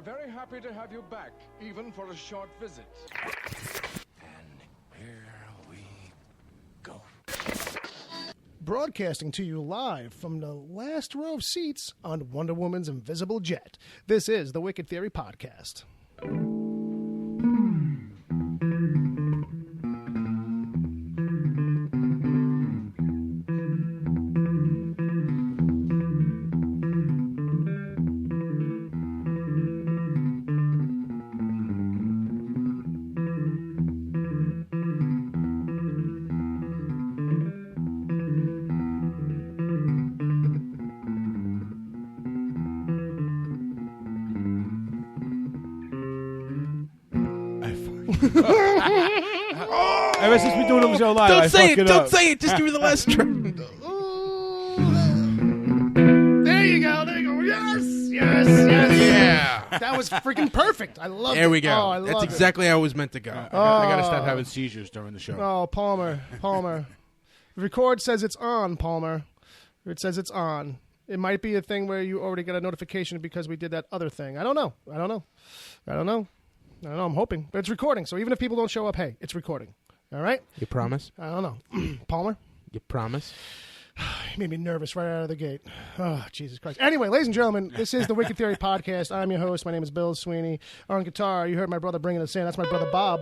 We're very happy to have you back, even for a short visit. And here we go. Broadcasting to you live from the last row of seats on Wonder Woman's invisible jet. This is the Wicked Theory Podcast. Ever since we doing the show live, Don't I say fuck it. up. Don't say it. Just give me the last try. There you go. There you go. Yes. Yeah. That was freaking perfect. I love it. There we go. Oh, I love That's it. exactly how it was meant to go. I gotta stop having seizures during the show. Oh, Palmer. The record says it's on, Palmer. It says it's on. It might be a thing where you already got a notification because we did that other thing. I don't know. I'm hoping. But it's recording, so even if people don't show up, hey, it's recording. All right? You promise? I don't know. Palmer? You promise? You made me nervous right out of the gate. Oh, Jesus Christ. Anyway, ladies and gentlemen, this is the Wicked Theory Podcast. I'm your host. My name is Bill Sweeney. On guitar, you heard my brother bringing us in. That's my brother Bob.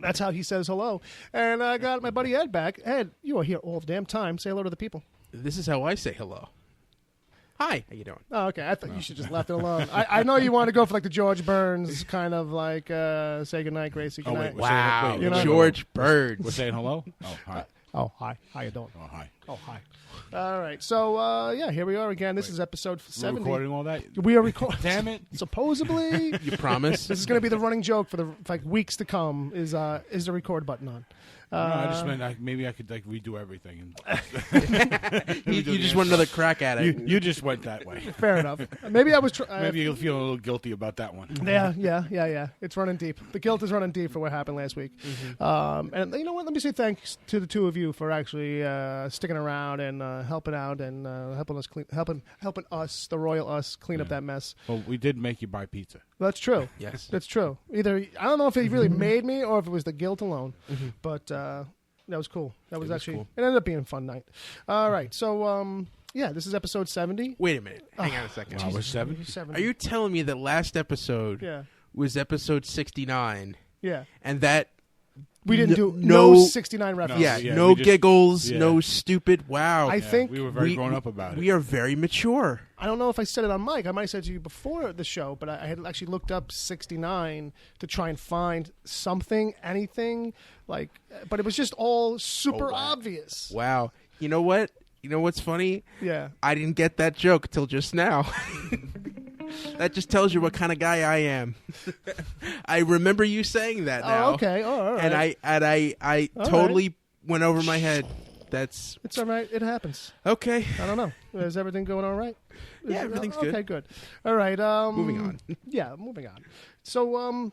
That's how he says hello. And I got my buddy Ed back. Ed, you are here all the damn time. Say hello to the people. This is how I say hello. Hi. How you doing? Oh, okay. I thought you should just left it alone. I know you want to go for like the George Burns kind of like say goodnight, Gracie. Oh, Goodnight. wait, Wow. wait, you know- George Bird. We're saying hello? Oh, hi. Oh, hi. How you doing? Oh, hi. Oh, hi. All right. So, yeah, here we are again. This is episode We're 70. recording all that? We are recording. Damn it. Supposedly. You promise? This is going to be the running joke for the like weeks to come. Is the record button on? No, I just meant maybe I could like redo everything. you just want another crack at it. You just went that way. Fair enough. Maybe I was. Maybe you'll feel a little guilty about that one. Yeah. It's running deep. The guilt is running deep for what happened last week. And you know what? Let me say thanks to the two of you for actually sticking around and helping out and helping us, the royal us, clean up that mess. Well, we did make you buy pizza. That's true. Yes. That's true. Either I don't know if it really made me or if it was the guilt alone, but that was cool. That was actually cool. it ended up being a fun night. All right, so yeah, this is episode 70. Wait a minute. Hang on a second. Wow, we're 7? 70. Are you telling me that last episode Yeah, was episode 69 yeah. and that We didn't do no 69 references. yeah, Yeah, no we just- giggles, yeah. no stupid wow. I think we were very grown up about it. We are very mature. I don't know if I said it on mic. I might have said it to you before the show, but I had actually looked up 69 to try and find something, anything like. But it was just all super obvious. Wow. You know what? You know what's funny? Yeah. I didn't get that joke till just now. That just tells you what kind of guy I am. I remember you saying that now. Oh, okay. Oh, all right. And I All totally went over my head. That's It's all right. It happens. okay. I don't know. Is everything going all right? Yeah, everything's good. Okay, good. All right. Moving on. Yeah, moving on. So,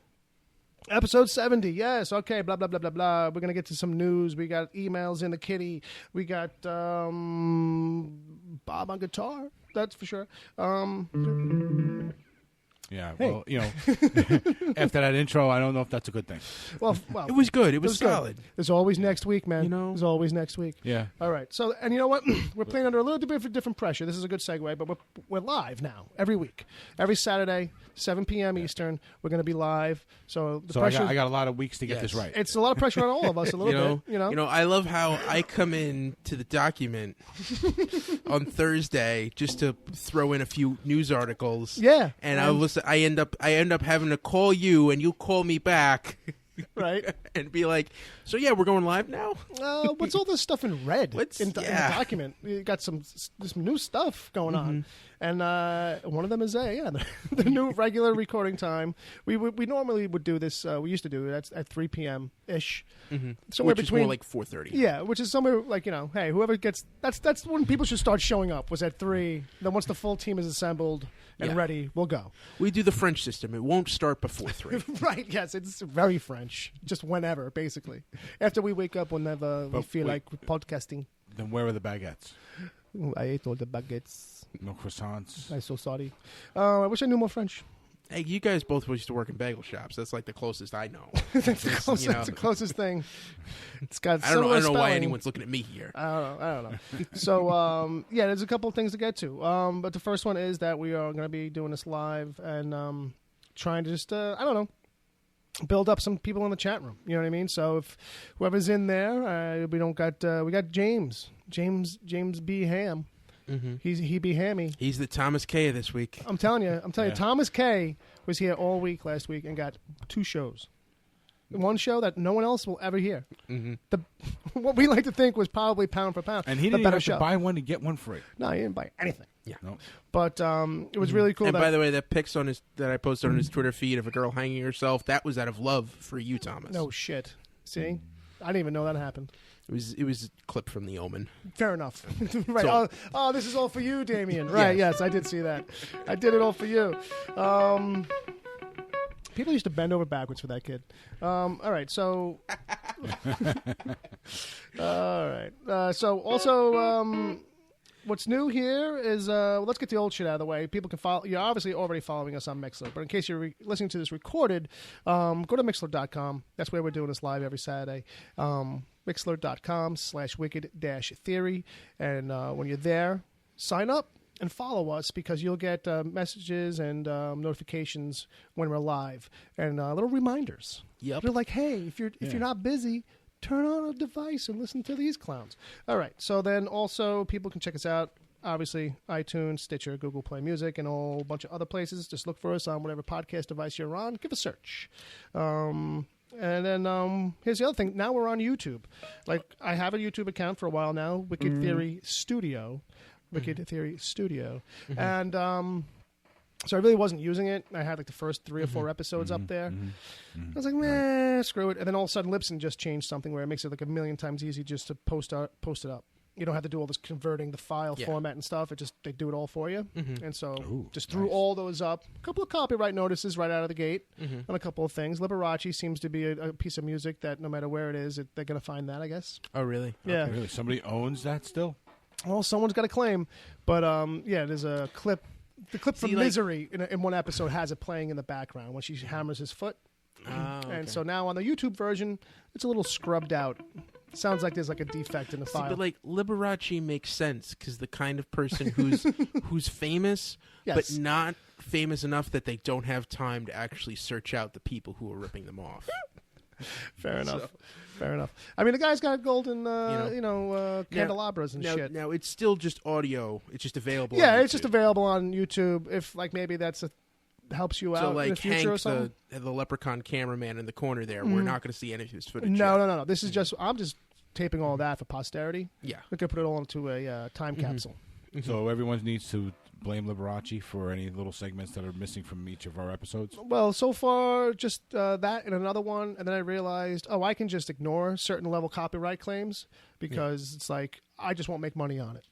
episode 70. Yes. Okay. Blah, blah, blah, blah, blah. We're going to get to some news. We got emails in the kitty. We got Bob on guitar. That's for sure. Yeah, Hey. well, you know, after that intro, I don't know if that's a good thing. Well, It was good. It was good. solid. There's always next week, man. You know? There's always next week. Yeah. All right. So, and you know what? We're playing under a little bit of different pressure. This is a good segue, but we're live now every week. Every Saturday, 7 p.m. Eastern, we're going to be live. So the So pressure. I got a lot of weeks to get Yes. this right. It's a lot of pressure on all of us a little bit. You know? I love how I come in to the document on Thursday just to throw in a few news articles. Yeah. And I end up having to call you, and you call me back, Right. and be like, "So yeah, we're going live now." What's all this stuff in red What's- in the yeah. document? You got some new stuff going on, and one of them is the new regular recording time. We normally would do this. We used to do it at 3 p.m. ish, somewhere Which is between more like 4:30. Yeah, which is somewhere like hey, whoever gets that's when people should start showing up. Was at 3. Then once the full team is assembled and Yeah. ready, we'll go. We do the French system. It won't start before 3. Right? Yes, it's very French. Just whenever, basically. After we wake up, whenever we But feel wait. like podcasting. Then where are the baguettes? Ooh, I ate all the baguettes. No croissants. I'm so sorry. I wish I knew more French. Hey, you guys both used to work in bagel shops. That's like the closest I know. That's the closest thing. It's got I don't know why spelling. anyone's looking at me here. I don't know. So, there's a couple of things to get to. But the first one is that we are going to be doing this live and trying to just, build up some people in the chat room. You know what I mean? So if whoever's in there, we got James B. Ham. Mm-hmm. He be hammy. He's the Thomas K of this week. I'm telling you, Thomas K was here all week last week and got 2 shows. One show that no one else will ever hear. Mm-hmm. What we like to think was probably pound for pound. And he didn't even have to buy one to get one free. No, he didn't buy anything. Yeah. No. But it was really cool. And by the way, that pics that I posted on his Twitter feed of a girl hanging herself, that was out of love for you, Thomas. No shit. See? I didn't even know that happened. It was a clip from The Omen. Fair enough. Right. So, this is all for you, Damien. Right, yes, I did see that. I did it all for you. People used to bend over backwards for that kid. All right, so... all right. So, also... what's new here is, let's get the old shit out of the way. People can follow. You're obviously already following us on Mixler, but in case you're listening to this recorded, go to Mixler.com. That's where we're doing this live every Saturday. Mixler.com/wicked-theory. And when you're there, sign up and follow us because you'll get messages and notifications when we're live and little reminders. Yep. They're like, hey, if you're not busy, turn on a device and listen to these clowns. All right. So then also people can check us out. Obviously, iTunes, Stitcher, Google Play Music, and a whole bunch of other places. Just look for us on whatever podcast device you're on. Give a search. And then here's the other thing. Now we're on YouTube. Like, I have a YouTube account for a while now, Wicked Theory Studio. Wicked Theory Studio. Mm-hmm. And so I really wasn't using it. I had like the first 3 or 4 episodes up there. I was like, meh, screw it. And then all of a sudden Libsyn just changed something where it makes it like a million times easy just to post it up. You don't have to do all this converting the file format and stuff. They do it all for you. Mm-hmm. And so just threw all those up. A couple of copyright notices right out of the gate on a couple of things. Liberace seems to be a piece of music that no matter where it is, they're going to find that, I guess. Oh, really? Yeah. Okay. Really? Somebody owns that still? Well, someone's got a claim. But, there's a clip. The clip from Misery in one episode has it playing in the background when she hammers his foot. Okay. And so now on the YouTube version, it's a little scrubbed out. Sounds like there's like a defect in the file. But like Liberace makes sense because the kind of person who's famous, but not famous enough that they don't have time to actually search out the people who are ripping them off. Fair enough. Fair enough. I mean, the guy's got golden, candelabras and shit. Now it's still just audio. It's just available. Yeah, on it's just available on YouTube. If like maybe that's helps you out in the future Hank, or something. the leprechaun cameraman in the corner there, we're not going to see any of his footage. No. This is just I'm just taping all that for posterity. Yeah, we're gonna put it all into a time capsule. So everyone needs to blame Liberace for any little segments that are missing from each of our episodes? Well, so far, just that and another one. And then I realized, I can just ignore certain level copyright claims because it's like, I just won't make money on it.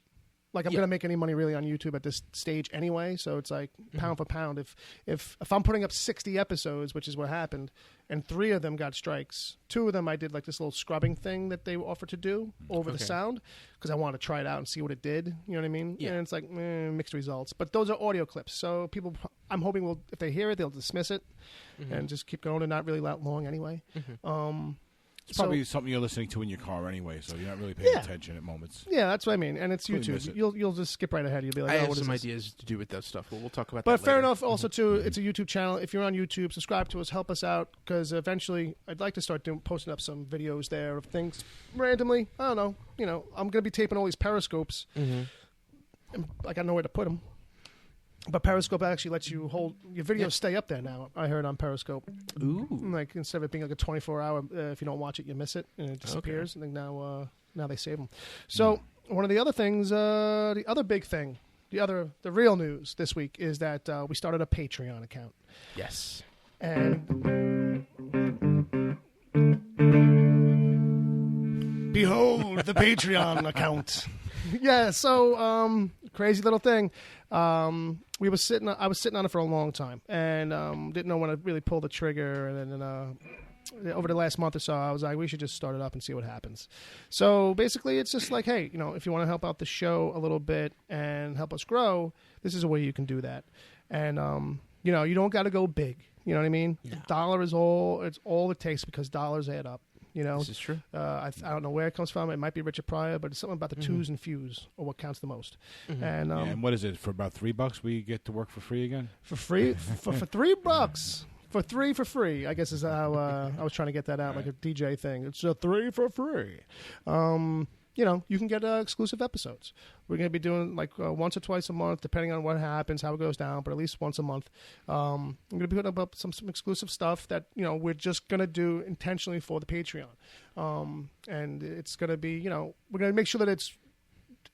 Like, I'm going to make any money really on YouTube at this stage anyway. So it's like pound for pound. If I'm putting up 60 episodes, which is what happened, and 3 of them got strikes, 2 of them I did like this little scrubbing thing that they offered to do over the sound because I wanted to try it out and see what it did. You know what I mean? Yeah. And it's like mixed results. But those are audio clips. So people, I'm hoping if they hear it, they'll dismiss it and just keep going and not really that long anyway. It's probably something you're listening to in your car anyway, so you're not really paying attention at moments. Yeah, that's what I mean. And it's YouTube. You'll just skip right ahead. You'll be like, I have some ideas to do with that stuff, but we'll talk about that later. But fair enough, also, too, it's a YouTube channel. If you're on YouTube, subscribe to us, help us out, because eventually I'd like to start posting up some videos there of things randomly. I don't know. You know, I'm going to be taping all these periscopes. And I got nowhere to put them. But Periscope actually lets you hold your videos stay up there now. I heard on Periscope. Ooh! Like instead of it being like a 24-hour, if you don't watch it, you miss it and it disappears. Okay. And now they save them. So one of the other things, the other big thing, the real news this week is that we started a Patreon account. Yes. And behold the Patreon account. Yeah. So crazy little thing. I was sitting on it for a long time and didn't know when to really pull the trigger. And then over the last month or so, I was like, we should just start it up and see what happens. So basically, it's just like, hey, if you want to help out the show a little bit and help us grow, this is a way you can do that. And You know, you don't got to go big. You know what I mean? No. $1 is all it takes because dollars add up. You know, this is true. I don't know where it comes from. It might be Richard Pryor, but it's something about the twos and fews or what counts the most. And what is it? For about $3, we get to work for free again? For free? for $3. For free, I guess is how I was trying to get that out, like a DJ thing. It's a 3 for free. You know, you can get exclusive episodes. We're going to be doing like once or twice a month, depending on what happens, how it goes down, but at least once a month. I'm going to be putting up some exclusive stuff that, you know, we're just going to do intentionally for the Patreon. And it's going to be, you know, we're going to make sure that it's,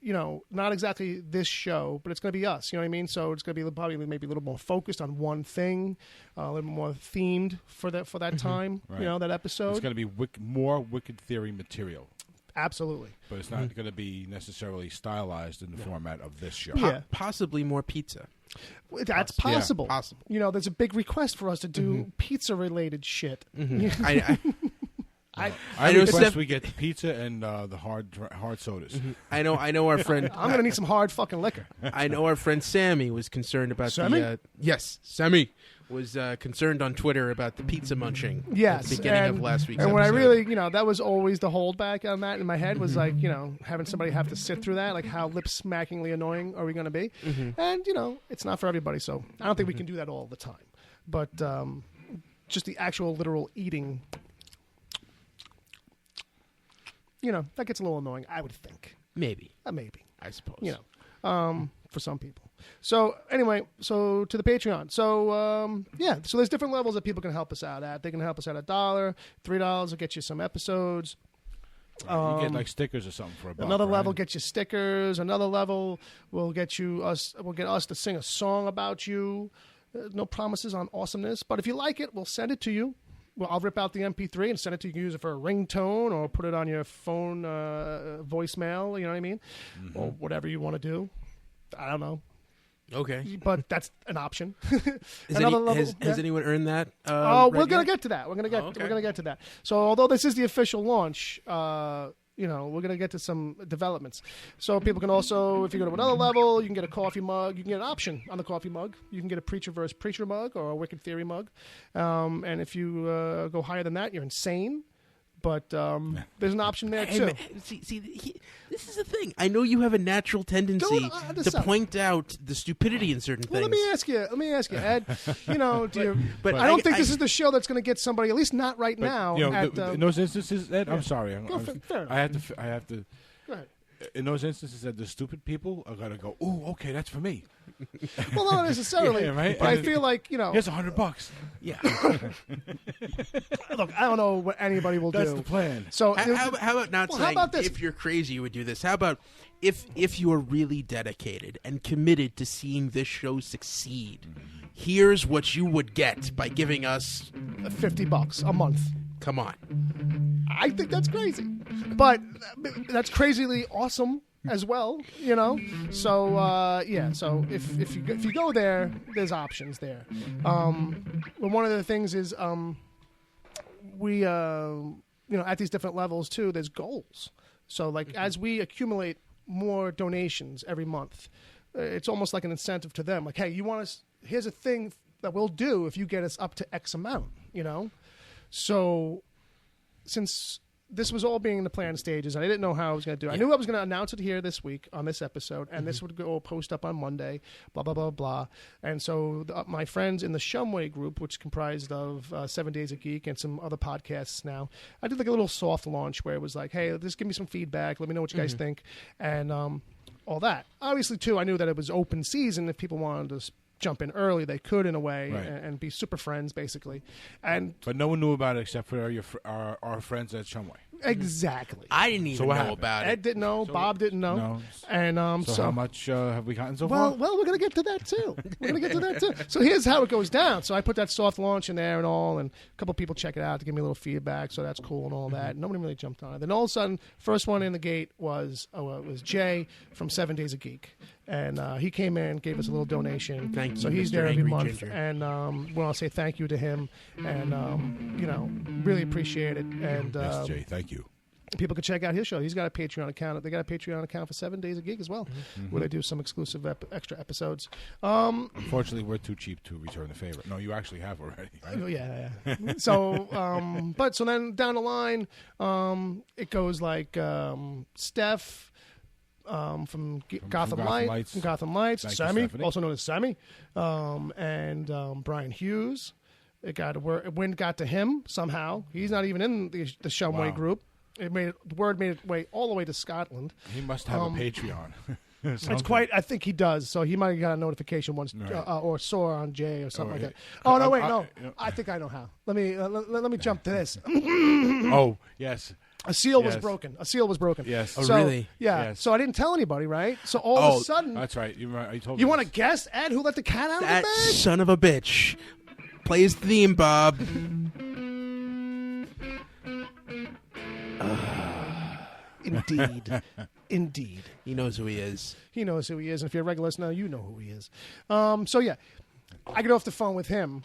you know, not exactly this show, but it's going to be us. You know what I mean? So it's going to be probably maybe a little more focused on one thing, a little more themed for that time, you know, that episode. It's going to be more Wicked Theory material. Absolutely. But it's not going to be necessarily stylized in the format of this show. Possibly more pizza. That's possible. Yeah, possible. You know, there's a big request for us to do pizza-related shit. I request we get pizza and the hard sodas. I know our friend. I'm going to need some hard fucking liquor. I know our friend Sammy was concerned about yes, Sammy was concerned on Twitter about the pizza munching. Yes, at the beginning of last week's and when episode. I really, you know, that was always the holdback on that in my head was like, you know, having somebody have to sit through that, like how lip-smackingly annoying are we going to be? And you know, it's not for everybody, so I don't think we can do that all the time. But just the actual literal eating, you know, that gets a little annoying, I would think. Maybe, I suppose. You know, for some people. So anyway, so to the Patreon. So so there's different levels that people can help us out at. They can help us at $1, $3 will get you some episodes. You get like stickers or something for $1. Another level gets you stickers. Another level will get us to sing a song about you. No promises on awesomeness, but if you like it, we'll send it to you. Well, I'll rip out the MP3 and send it to you. You can use it for a ringtone or put it on your phone voicemail, you know what I mean? Or whatever you want to do. I don't know. Okay. But that's an option. Has anyone earned that? We're going to get to that. We're going to get to that. So although this is the official launch, you know, we're going to get to some developments. So people can also, if you go to another level, you can get a coffee mug. You can get an option on the coffee mug. You can get a Preacher vs. Preacher mug or a Wicked Theory mug. And if you go higher than that, you're insane. But there's an option there, too. Man, this is the thing. I know you have a natural tendency to point out the stupidity in certain things. Let me ask you, Ed. You know, but I don't think this is the show that's going to get somebody, at least not right now. You know, in those instances, Ed, I'm sorry. Fair I have to. Go ahead. In those instances, that the stupid people are going to go, "Ooh, okay, that's for me." Well, not necessarily, right? But I feel like, you know, here's $100. Yeah. Look, I don't know what anybody will do. That's the plan. So how about not saying, how about this? If you're crazy, you would do this? How about if you are really dedicated and committed to seeing this show succeed? Here's what you would get by giving us $50 a month. Come on. I think that's crazy, but that's crazily awesome as well, you know. So so if you go there, there's options there. Well, one of the things is we you know, at these different levels too, there's goals. So like as we accumulate more donations every month, it's almost like an incentive to them. Like, hey, you want us? Here's a thing that we'll do if you get us up to X amount, you know. So since this was all being in the plan stages, and I didn't know how I was going to do it. I knew I was going to announce it here this week on this episode, and this would go post up on Monday, blah, blah, blah, blah. And so my friends in the Shumway group, which comprised of 7 Days a Geek and some other podcasts now, I did like a little soft launch where it was like, hey, just give me some feedback. Let me know what you guys think. And all that. Obviously, too, I knew that it was open season. If people wanted to jump in early, they could in a way, right, and be super friends, basically. But no one knew about it except for our friends at Shumway. Exactly. I didn't even know about it. Ed didn't know. Bob didn't know. No. And so how much have we gotten so far? Well, we're going to get to that too. So here's how it goes down. So I put that soft launch in there and all, and a couple people check it out to give me a little feedback. So that's cool and all that. Nobody really jumped on it. Then all of a sudden, first one in the gate was Jay from 7 Days a Geek. And he came in, gave us a little donation. Thank you, so he's Mr. there every Angry month. Ginger. And well, I'll say thank you to him. And, you know, really appreciate it. And yes, Jay, thank you. people can check out his show. He's got a Patreon account. They got a Patreon account for 7 days a gig as well, where they do some exclusive extra episodes. Unfortunately, we're too cheap to return the favor. No, you actually have already. Right? Yeah. So, so then down the line, it goes like Steph from Gotham Lights, Thank Sammy, you, Stephanie. also known as Sammy, and Brian Hughes. Wind got to him somehow. He's not even in the Shumway group. The word made its way all the way to Scotland. He must have a Patreon. It's quite. I think he does. So he might have got a notification once, Right. Or saw on Jay or something like that. Oh, Oh no, wait, no. you know. I think I know how. Let me jump to this. Oh, yes. A seal was Yes. broken. Yes. Oh, So, really? Yeah. Yes. So I didn't tell anybody, right? So all of a sudden, That's right. You told me. you want to this. guess, Ed, who let the cat out That of the bag? son of a bitch. Play his theme, Bob. Indeed. He knows who he is. He knows who he is, and if you're a regular listener, you know who he is. So yeah, I get off the phone with him,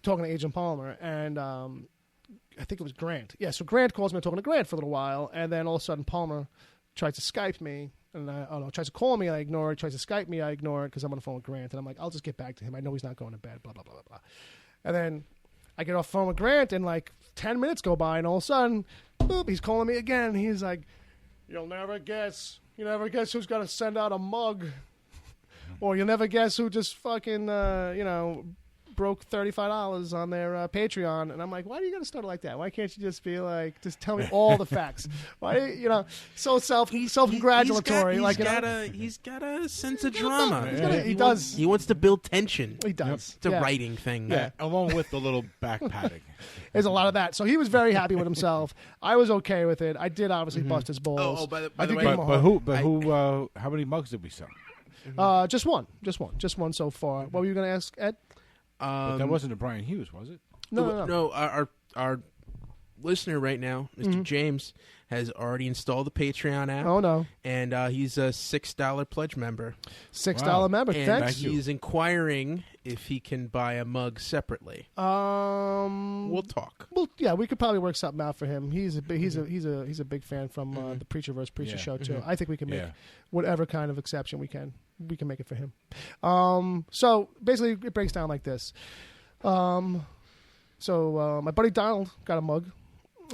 talking to Agent Palmer, and I think it was Grant. Yeah, so Grant calls me, I'm talking to Grant for a little while, and then all of a sudden Palmer tries to Skype me, and tries to call me, I ignore it. Tries to Skype me, I ignore it because I'm on the phone with Grant, and I'm like, I'll just get back to him. I know he's not going to bed. Blah blah blah blah blah. And then I get off the phone with Grant, and like 10 minutes go by, and all of a sudden, boop, he's calling me again. He's like, You never guess who's going to send out a mug. Or you'll never guess who just fucking, broke $35 on their Patreon. And I'm like, why do you got to start it like that? Why can't you just be like, just tell me all the facts? Why, so self-congratulatory. He's got a sense of drama. He does. He wants to build tension. He does. It's a Yeah. writing thing. Yeah, along with the little back padding. There's a lot of that. So he was very happy with himself. I was okay with it. I did obviously bust his balls. Oh, by the I did way- give him a But hug. who? How many mugs did we sell? Just one so far. What were you going to ask, Ed? But that wasn't a Brian Hughes, was it? No. Our listener right now, Mr. James, has already installed the Patreon app. Oh no, and he's a $6 pledge member. $6 Wow. member. And Thanks. he's inquiring if he can buy a mug separately. We'll talk. Well, yeah, we could probably work something out for him. He's a big fan from the Preacher vs. Preacher show too. I think we can make whatever kind of exception we can. We can make it for him. So basically, it breaks down like this. My buddy Donald got a mug,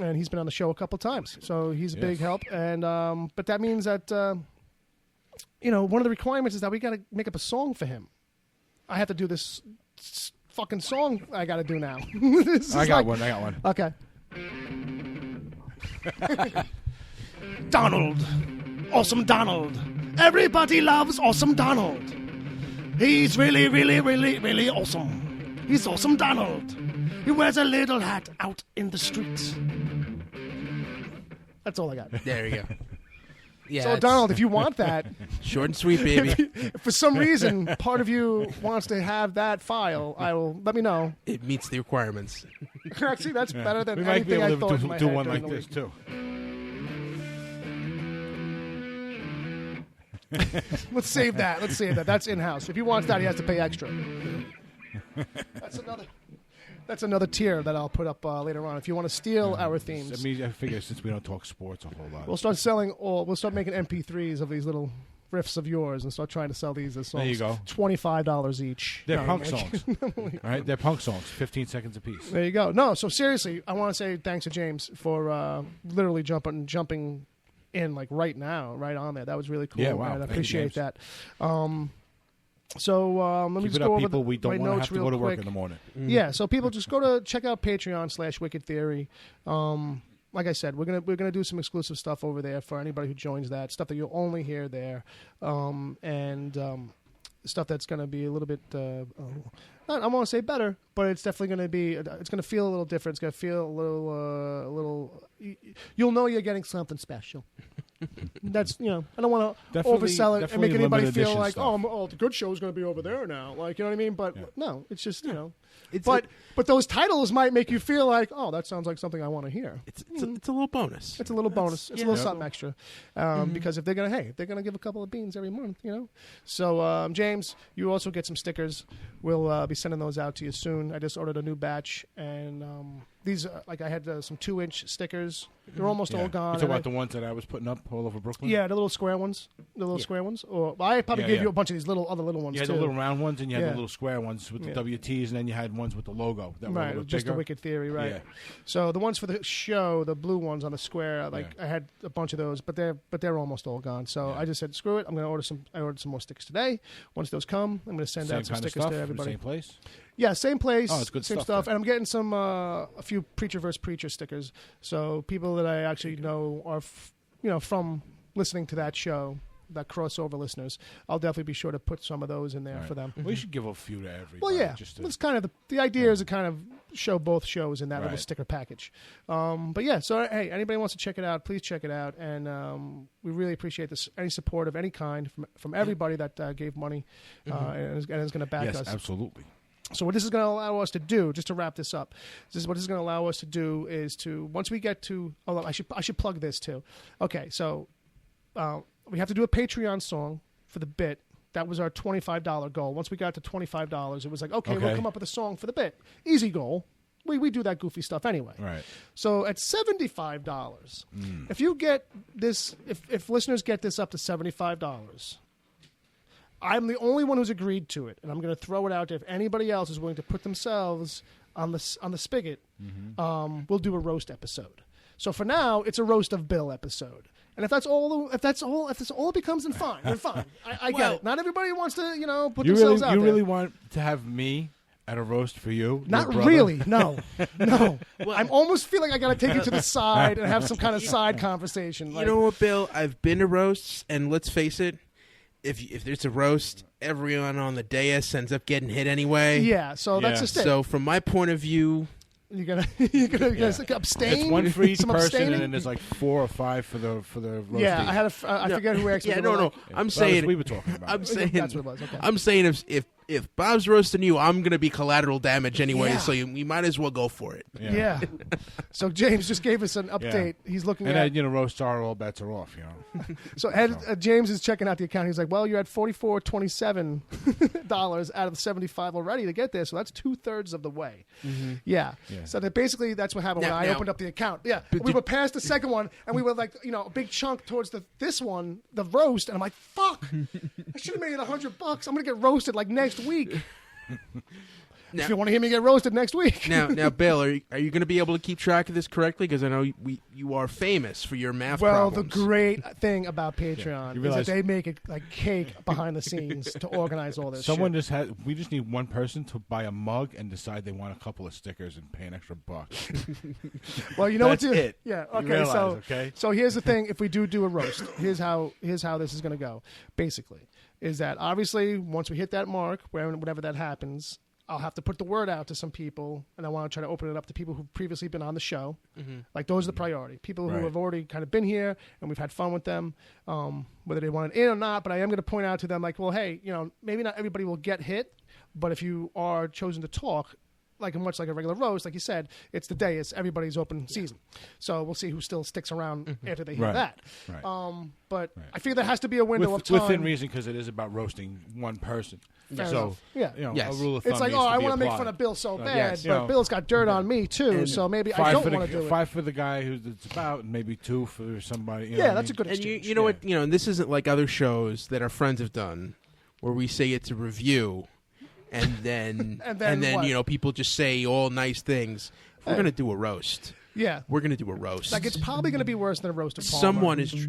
and he's been on the show a couple times, so he's a big help. And but that means that one of the requirements is that we got to make up a song for him. I have to do this fucking song. I got to do now. I got one. Okay. Donald. Awesome Donald. Everybody loves Awesome Donald. He's really, really, really, really awesome. He's Awesome Donald. He wears a little hat out in the streets. That's all I got. There you go. Yeah. So, it's Donald, if you want that, short and sweet, baby. if for some reason part of you wants to have that file, let me know. It meets the requirements. Actually, that's better than We might be anything I able thought in to my do head one during like the this week. too. Let's save that. That's in-house. If he wants that, he has to pay extra. That's another tier that I'll put up later on. If you want to steal our themes, I mean, I figure since we don't talk sports a whole lot, we'll start making MP3s of these little riffs of yours and start trying to sell these as songs. There you go. $25 each. they're No, punk like- songs, right? They're punk songs, 15 seconds apiece. There you go. No, so seriously, I want to say thanks to James for literally jumping in like right now, right on there. That was really cool. Yeah, wow. And I Thank you, appreciate James. that. Let me Keep just it go up, over people. We my don't want to notes have to real go to work quick. in the morning. Yeah, so people just go to check out Patreon/Wicked Theory. Like I said, we're gonna do some exclusive stuff over there for anybody who joins that. Stuff that you'll only hear there, and stuff that's gonna be a little bit. I don't want to say better, but it's definitely gonna be. It's gonna feel a little different. It's gonna feel a little. You'll know you're getting something special. That's I don't want to Definitely- oversell it and make definitely anybody limited feel edition like stuff. the good show is going to be over there now. Like you know what I mean? But no, it's just It's but those titles might make you feel like that sounds like something I want to hear. it's a little bonus. It's a little bonus. It's a little something extra. Because if they're gonna give a couple of beans every month, So James, you also get some stickers. We'll be sending those out to you soon. I just ordered a new batch, and these I had some 2-inch stickers. They're almost all gone. You talking about the ones that I was putting up all over Brooklyn? Yeah, the little square ones. Square ones. Or I probably gave you a bunch of these other little ones You had too. the little round ones, and you had Yeah. the little square ones with the WTs, and then you had ones with the logo that were a Right, little just bigger. the Wicked Theory, right? Yeah. So the ones for the show, the blue ones on the square, I had a bunch of those, but they're almost all gone. So I just said, screw it. I'm going to order some. I ordered some more stickers today. Once those come, I'm going to send Same out some kind of stickers stuff to from the everybody. same place. Yeah, same place. Oh, it's good same stuff stuff. then. And I'm getting some a few Preacher vs. Preacher stickers. So people that I actually know are from listening to that show. That crossover listeners, I'll definitely be sure to put some of those in there for them. We should give a few to everybody. Well, yeah, Just to, it's kind of the idea is to kind of show both shows in that little Right. sticker package. But yeah, so hey, anybody wants to check it out, please check it out, and we really appreciate this any support of any kind from everybody that gave money and is going to back yes, us. absolutely. So what this is going to allow us to do, just to wrap this up, what this is going to allow us to do is to once we get to, I should plug this too. Okay, so we have to do a Patreon song for the bit. That was our $25 goal. Once we got to $25, it was like, okay, we'll come up with a song for the bit. Easy goal. We do that goofy stuff anyway. Right. So at $75, if you get this, if listeners get this up to $75, I'm the only one who's agreed to it, and I'm going to throw it out there. If anybody else is willing to put themselves on the spigot, we'll do a roast episode. So for now, it's a roast of Bill episode. And if that's all it becomes, then fine. Then fine. I get it. Not everybody wants to, put themselves out there. You really want to have me at a roast for you? Not your brother? really. No. I'm almost feeling I got to take it to the side and have some kind of side conversation. You know what, Bill? I've been to roasts, and let's face it, if there's a roast, everyone on the dais ends up getting hit anyway. Yeah. So that's just it. So from my point of view, You're gonna abstain. It's one for each Some person, abstaining? and then there's like 4 or 5 for the roasting. Yeah, I had I forget who asked me. yeah, but no. like- I'm Well, saying we were talking about. I'm it. saying That's what it was, okay. I'm saying if Bob's roasting you, I'm gonna be collateral damage anyway. Yeah. So you might as well go for it. Yeah. So James just gave us an update. He's looking And at. then, roast star, all bets are off. So James is checking out the account. He's like, "Well, you're at $44.27 out of the 75 already to get there. So that's 2/3 of the way." Yeah. So that basically that's what happened when I opened up the account. Yeah. We were past the second one, and we were like, a big chunk towards this one, the roast, and I'm like, "Fuck! I should have made it $100. I'm gonna get roasted like next week." If you want to hear me get roasted next week. Now, Bill, are you going to be able to keep track of this correctly? Because I know you are famous for your math Well, problems. the great thing about Patreon is realize- that they make it like cake behind the scenes to organize all this Someone shit. we just need one person to buy a mug and decide they want a couple of stickers and pay an extra $1. Well, you know That's what? it. Yeah. You Okay. realize, okay? So here's the thing: if we do a roast, here's how this is going to go. Basically, is that obviously once we hit that mark, whenever that happens, I'll have to put the word out to some people, and I want to try to open it up to people who've previously been on the show. Like those are the priority. People who Right. have already kind of been here and we've had fun with them, whether they want it in or not. But I am going to point out to them, like, well, hey, maybe not everybody will get hit, but if you are chosen to talk, like much like a regular roast, like you said, it's the day. It's everybody's open season. So we'll see who still sticks around after they hear Right. that. Right. But I feel there has to be a window of time. Within reason, because it is about roasting one person. Fair so, enough. Yeah. Yes. a rule of thumb It's like, needs I be want to make applied. fun of Bill so bad, yes. but Bill's got dirt on me too, so maybe I 5 don't for want to do it. 5 for the guy who it's about, and maybe 2 for somebody. You know Yeah, what that's I a good And exchange. you know what? And this isn't like other shows that our friends have done, where we say it's a review, and then And then what? people just say all nice things. If we're gonna do a roast. Yeah. We're gonna do a roast. Like it's probably going to be worse than a roast of Palmer.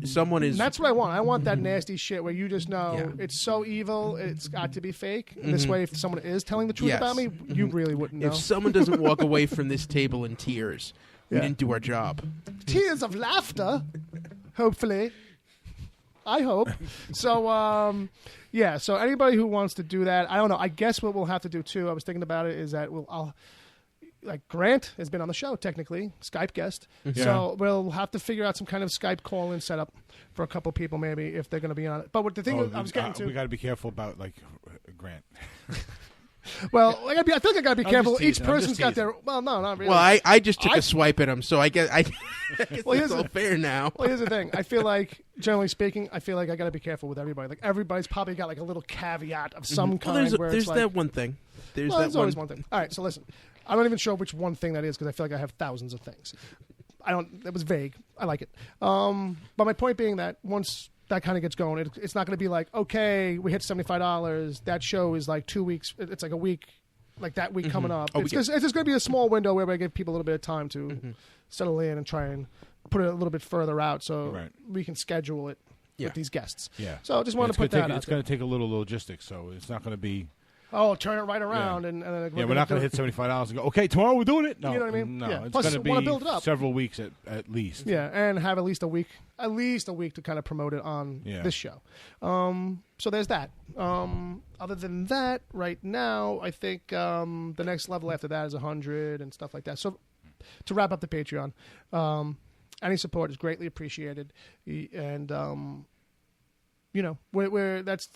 someone is. And that's what I want. I want that nasty shit where you just know Yeah. it's so evil, it's got to be fake. And this way, if someone is telling the truth Yes. about me, you really wouldn't know. If someone doesn't walk away from this table in tears, we didn't do our job. Tears of laughter, hopefully. I hope. So, yeah. So anybody who wants to do that, I don't know. I guess what we'll have to do too. I was thinking about it is that like Grant has been on the show technically, Skype guest. Yeah. So we'll have to figure out some kind of Skype call-in setup for a couple people maybe if they're going to be on it. But what the thing I was getting to, we got to be careful about like Grant. well, I feel like I got to be careful. just Each teasing. person's got their. Well, no, not really. Well, I just took a swipe at him, so I guess Well, it's all fair now. Well, here's the thing. I feel like, generally speaking, I feel like I got to be careful with everybody. Like everybody's probably got like a little caveat of some kind. Well, where there's it's like, that one thing. There's always one thing. All right, so listen. I'm not even sure which one thing that is because I feel like I have thousands of things. It was vague. I like it. But my point being that once that kind of gets going, it's not going to be like, okay, we hit $75. That show is like 2 weeks. It's like a week, like that week coming up. It's just going to be a small window where I give people a little bit of time to settle in and try and put it a little bit further out so we can schedule it with these guests. Yeah. So I just wanted to put that out. It's going to take a little logistics, so it's not going to be. Oh, turn it right around and we're not going to hit $75 and go. Okay, tomorrow we're doing it. No, you know what I mean? No, yeah. it's Plus, going to be build it up. several weeks at least. Yeah, and have at least a week to kind of promote it on this show. So there's that. Other than that, right now, I think the next level after that is 100 and stuff like that. So to wrap up the Patreon, any support is greatly appreciated, and that's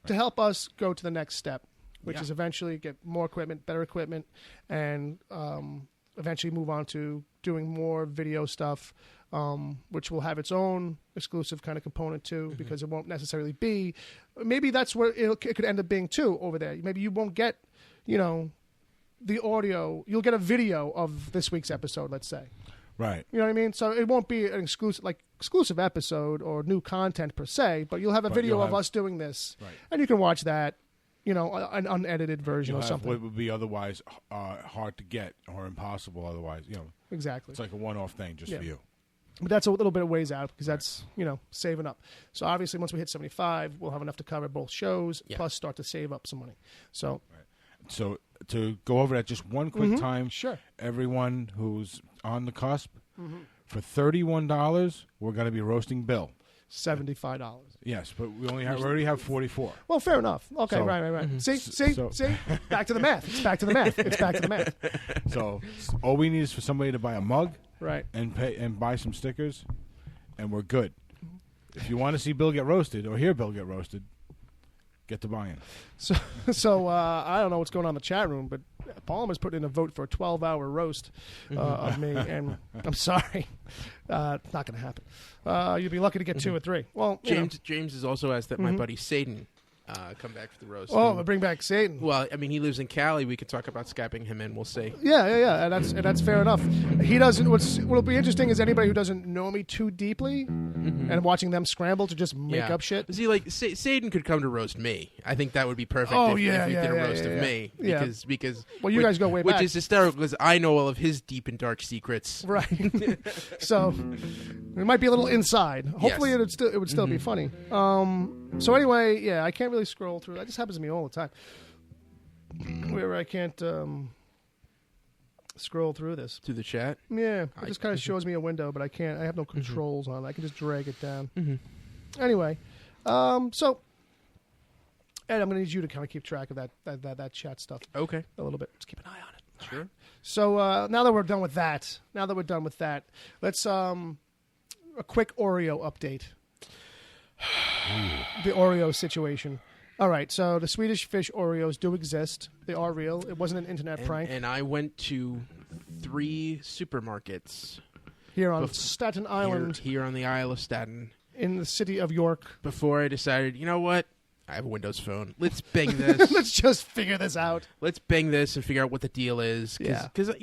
to help us go to the next step, which is eventually get more equipment, better equipment, and eventually move on to doing more video stuff, which will have its own exclusive kind of component too, because it won't necessarily be. Maybe that's where it could end up being too over there. Maybe you won't get, the audio. You'll get a video of this week's episode, let's say. Right. You know what I mean? So it won't be an exclusive episode or new content per se, but you'll have a video of us doing this, and you can watch that. An unedited version or something. What would be otherwise hard to get or impossible otherwise, Exactly. It's like a one-off thing just for you. But that's a little bit of ways out because that's, saving up. So obviously once we hit 75, we'll have enough to cover both shows, plus start to save up some money. So So to go over that just one quick time, sure. Everyone who's on the cusp, for $31, we're going to be roasting Bill. $75. Yes, but we already have 44. Well, fair enough. Okay, So- right. See? Back to the math. It's back to the math. So all we need is for somebody to buy a mug, right, and pay and buy some stickers, and we're good. If you want to see Bill get roasted or hear Bill get roasted, get to buy-in. So I don't know what's going on in the chat room, but Palmer's putting in a vote for a 12-hour roast of me, and I'm sorry, it's not going to happen. You'd be lucky to get 2 or 3. Well, James has also asked that my buddy Satan come back for the roast. Oh, bring back Satan. Well, I mean, he lives in Cali. We could talk about Skyping him in. We'll see. Yeah, and that's fair enough. He doesn't. What'll be interesting is anybody who doesn't know me too deeply and watching them scramble to just make up shit. See, like Satan could come to roast me. I think that would be perfect. Oh, if we did a roast of me. Because well, you guys go way back, which is hysterical because I know all of his deep and dark secrets. Right. So it might be a little inside. Hopefully, it would still be funny. So anyway, I can't really scroll through. That just happens to me all the time. Where I can't scroll through this. To the chat? Yeah. It just kind of shows me a window, but I can't. I have no controls on it. I can just drag it down. Anyway, so Ed, I'm going to need you to kind of keep track of that chat stuff. Okay. A little bit. Just keep an eye on it. Sure. So now that we're done with that, let's a quick Oreo update. The Oreo situation. All right, so the Swedish fish Oreos do exist. They are real. It wasn't an internet prank. And I went to 3 supermarkets here on Staten Island. Here on the Isle of Staten. In the city of York. Before I decided, you know what? I have a Windows Phone. Let's bing this. Let's just figure this out. Let's bing this and figure out what the deal is. Yeah. Because,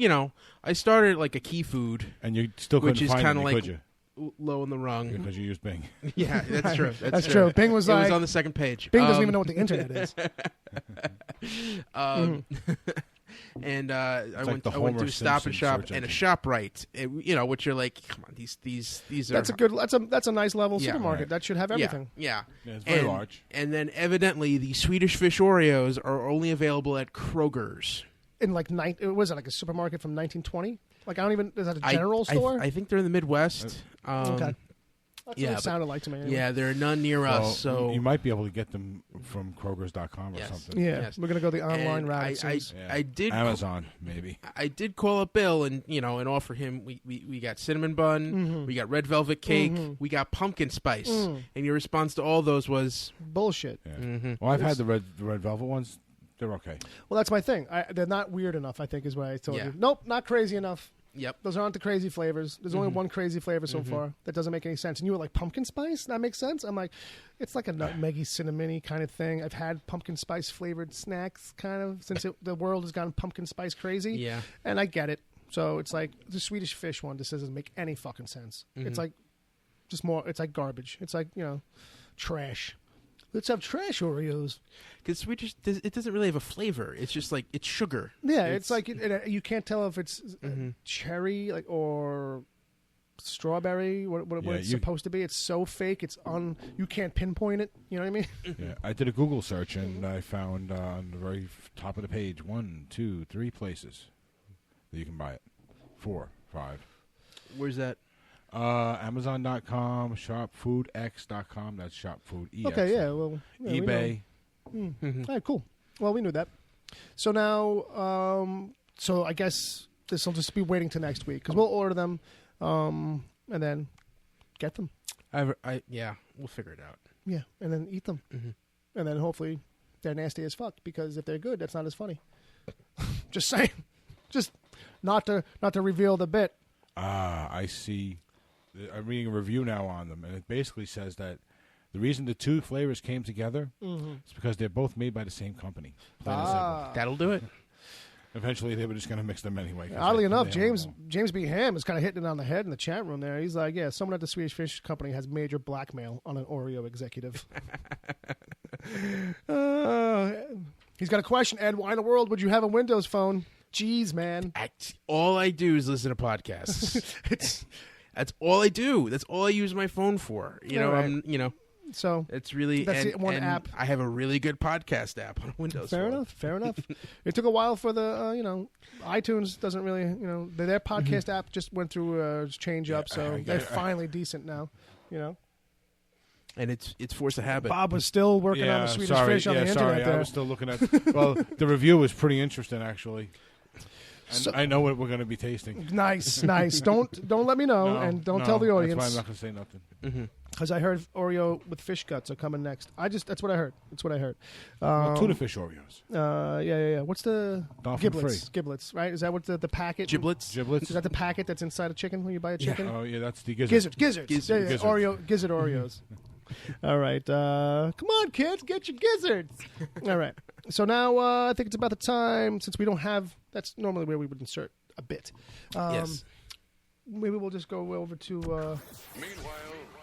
I started like a key food. And you still couldn't find it, like could you? Low in the rung. Because you used Bing. Yeah, that's true. That's true. Bing was it was on the second page. Bing doesn't even know what the internet is. And I went to a Stop and Shop and a ShopRite, which are like, come on, these are. That's a nice level supermarket. Right. That should have everything. Yeah. It's very large. And then evidently the Swedish fish Oreos are only available at Kroger's. In like was it like a supermarket from 1920? Like is that a general store? I think they're in the Midwest. Okay. That's what it sounded like to me. Anyway. Yeah, there are none near us, so you might be able to get them from Kroger's.com or something. Yeah, we're gonna go the online route. I did Amazon maybe. I did call up Bill and and offer him. We got cinnamon bun, we got red velvet cake, we got pumpkin spice, and your response to all those was bullshit. Yeah. Well, I've had the red velvet ones. They're okay. Well, that's my thing. They're not weird enough, I think, is what I told you. Nope, not crazy enough. Yep. Those aren't the crazy flavors. There's only one crazy flavor so far. That doesn't make any sense. And you were like, pumpkin spice? That makes sense? I'm like, it's like a nutmeggy, cinnamony kind of thing. I've had pumpkin spice flavored snacks kind of since the world has gone pumpkin spice crazy. Yeah. And I get it. So it's like the Swedish Fish one just doesn't make any fucking sense. It's like just more, it's like garbage. It's like, trash. Let's have trash Oreos. Because it doesn't really have a flavor. It's just like, it's sugar. Yeah, it's like, you can't tell if it's cherry or strawberry, what it's supposed to be. It's so fake, you can't pinpoint it. You know what I mean? Yeah, I did a Google search, and I found on the very top of the page 1, 2, 3 places that you can buy it. 4, 5. Where's that? Amazon.com, shopfoodx.com. That's shopfoodex. Okay, yeah. Well, eBay. All right, cool. Well, we knew that. So now, so I guess this will just be waiting till next week because we'll order them, and then get them. Yeah, we'll figure it out. Yeah, and then eat them, and then hopefully they're nasty as fuck because if they're good, that's not as funny. Just saying, just not to reveal the bit. I see. I'm reading a review now on them, and it basically says that the reason the two flavors came together is because they're both made by the same company. That'll do it. Eventually, they were just going to mix them anyway. Oddly enough, James B. Ham is kind of hitting it on the head in the chat room there. He's like, yeah, someone at the Swedish Fish Company has major blackmail on an Oreo executive. He's got a question, Ed. Why in the world would you have a Windows phone? Jeez, man. All I do is listen to podcasts. That's all I do. That's all I use my phone for. So it's really that's one app. I have a really good podcast app on Windows. Fair enough. It took a while for the iTunes doesn't really their podcast app just went through a change up, so they're finally decent now. And it's force of habit. Bob was still working on the Swedish Fish on the internet. I was still looking at. Well, the review was pretty interesting actually. So, I know what we're going to be tasting. Nice. Don't let me know, and don't tell the audience. That's why I'm not going to say nothing. Because I heard Oreo with fish guts are coming next. That's what I heard. Tuna fish Oreos. Yeah. What's the Dolphin giblets? Free. Giblets, right? Is that what the packet? Giblets. Is that the packet that's inside a chicken when you buy a chicken? Oh yeah, that's the gizzard. Gizzards. Gizzard. Gizzard Oreos. All right. Come on, kids, get your gizzards. All right. So now I think it's about the time, since we don't have, that's normally where we would insert a bit. Yes. Maybe we'll just go over to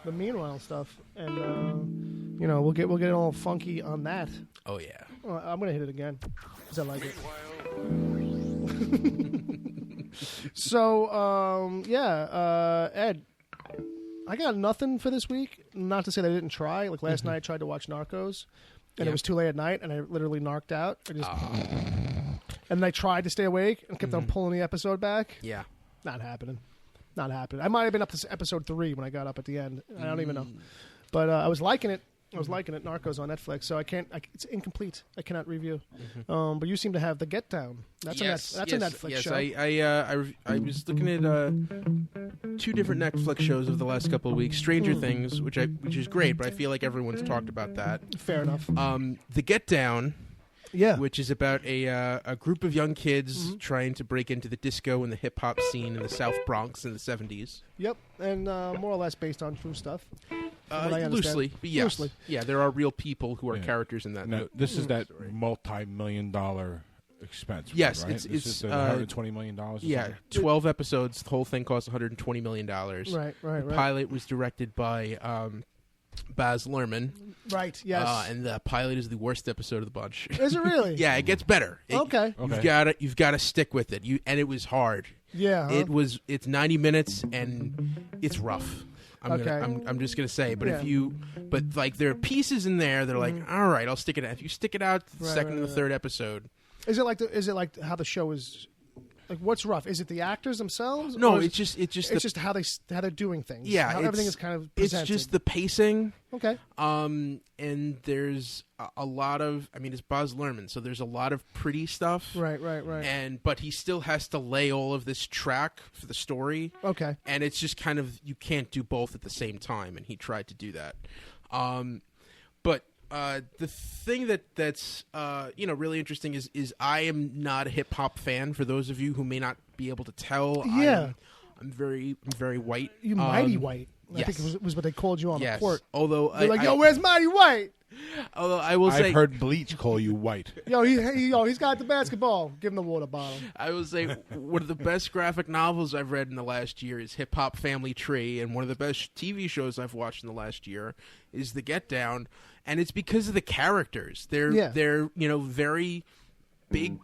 the meanwhile stuff, and we'll get it all funky on that. Oh yeah. I'm gonna hit it again because I like it. So Ed, I got nothing for this week. Not to say that I didn't try. Like last night, I tried to watch Narcos, and it was too late at night, and I literally narked out. And I tried to stay awake and kept on pulling the episode back. Yeah. Not happening. I might have been up to episode 3 when I got up at the end. I don't even know. But I was liking it. Narcos on Netflix, so it's incomplete. I cannot review. But you seem to have The Get Down. That's a Netflix show. I was looking at 2 different Netflix shows over the last couple of weeks. Stranger Things, which is great, but I feel like everyone's talked about that. Fair enough. The Get Down. Yeah. Which is about a group of young kids trying to break into the disco and the hip-hop scene in the South Bronx in the 70s. Yep, and more or less based on true stuff. Loosely, but yes. Loosely. Yeah, there are real people who are characters in that. Now, this is that multi-million-dollar expense. Yes, right? it's $120 million. Yeah, 12 episodes. The whole thing cost $120 million. Right. The pilot was directed by Baz Luhrmann. Right. Yes. And the pilot is the worst episode of the bunch. Is it really? Yeah, it gets better. Okay. You've got to stick with it. And it was hard. Yeah. Huh? It's 90 minutes and it's rough. I'm just gonna say, but there are pieces in there that are like, all right, I'll stick it out. If you stick it out to the second and the third episode, is it like how the show is Like, what's rough? Is it the actors themselves? No, or it's just how they're doing things. Yeah, how everything is kind of presented. It's just the pacing. Okay. And there's a lot of. I mean, it's Baz Luhrmann, so there's a lot of pretty stuff. Right. But he still has to lay all of this track for the story. Okay. And it's just kind of, you can't do both at the same time, and he tried to do that. But the thing that's really interesting is I am not a hip hop fan. For those of you who may not be able to tell, yeah, I'm very white. You mighty white. Yes. I think it was what they called you on the court. Although they're like, yo, where's Mighty White? Although I will say, I've heard Bleach call you white. He's got the basketball. Give him the water bottle. I will say one of the best graphic novels I've read in the last year is Hip Hop Family Tree, and one of the best TV shows I've watched in the last year is The Get Down, and it's because of the characters. They're very big,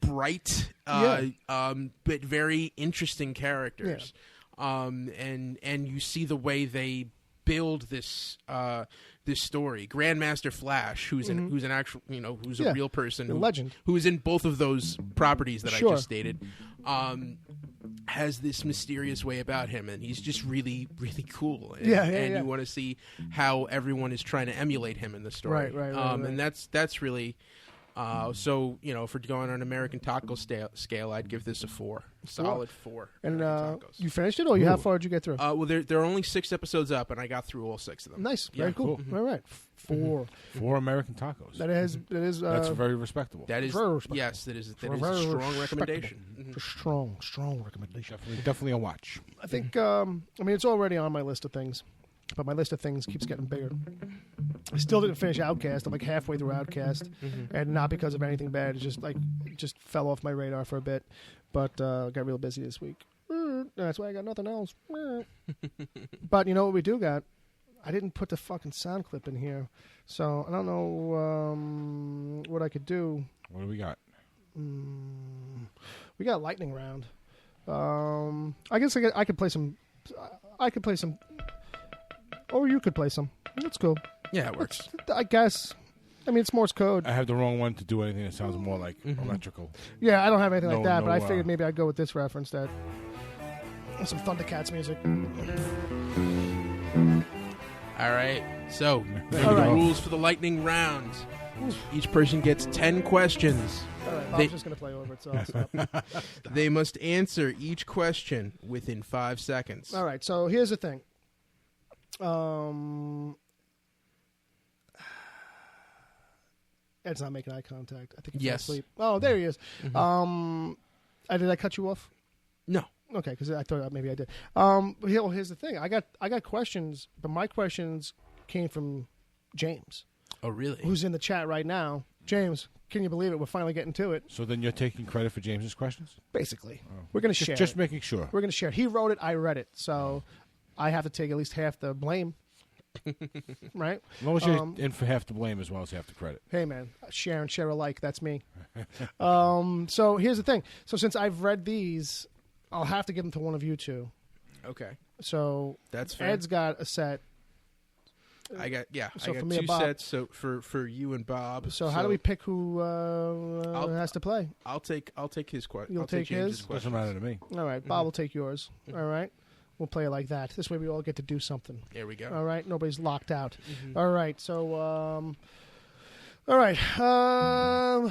bright, but very interesting characters. And you see the way they build this story. Grandmaster Flash, who's an actual, who's a real person, a legend, who is in both of those properties that I just stated, has this mysterious way about him, and he's just really, really cool. And you want to see how everyone is trying to emulate him in the story. Right. And that's really. So, if we're going on an American Taco scale, I'd give this a 4. Solid 4. And you finished it, or how far did you get through? Well, there are only 6 episodes up, and I got through all 6 of them. Nice. Very cool. Mm-hmm. All right. 4. 4 American tacos. That is. That's very respectable. That is. Very respectable. Yes, that is a strong recommendation. Mm-hmm. Strong recommendation. Definitely a watch. I think, it's already on my list of things, but my list of things keeps getting bigger. I still didn't finish Outcast. I'm like halfway through Outcast, and not because of anything bad. It's just it just fell off my radar for a bit, but got real busy this week. That's why I got nothing else. But you know what we do got? I didn't put the fucking sound clip in here, so I don't know what I could do. What do we got? We got lightning round. I guess I could play some. I could play some. Or you could play some. That's cool. Yeah, it works. I guess. It's Morse code. I have the wrong one to do anything that sounds more like electrical. Yeah, I don't have anything like that, but I figured maybe I'd go with this reference instead. Some Thundercats music. All right. So, the rules for the lightning round. Each person gets 10 questions. All right, Bob's just going to play over it, so I'll stop. They must answer each question within 5 seconds. All right, so here's the thing. Ed's not making eye contact. I think he fell asleep. Oh, there he is. Did I cut you off? No. Okay, because I thought maybe I did. Here's the thing. I got questions, but my questions came from James. Oh, really? Who's in the chat right now? James, can you believe it? We're finally getting to it. So then you're taking credit for James's questions? Basically. We're going to share Just making sure. We're going to share it. He wrote it. I read it. So I have to take at least half the blame. Right? As long as you're in for half the blame as well as half the credit. Hey, man. Share and share alike. That's me. So here's the thing. So since I've read these, I'll have to give them to one of you two. Okay. So that's fair. Ed's got a set. I got So I got for me 2 and Bob, sets. So for you and Bob. So how do we pick who has to play? I'll take his question. You'll take his? Doesn't matter to me. All right, Bob will take yours. All right, we'll play it like that. This way we all get to do something. There we go. All right, nobody's locked out. All right, so all right, I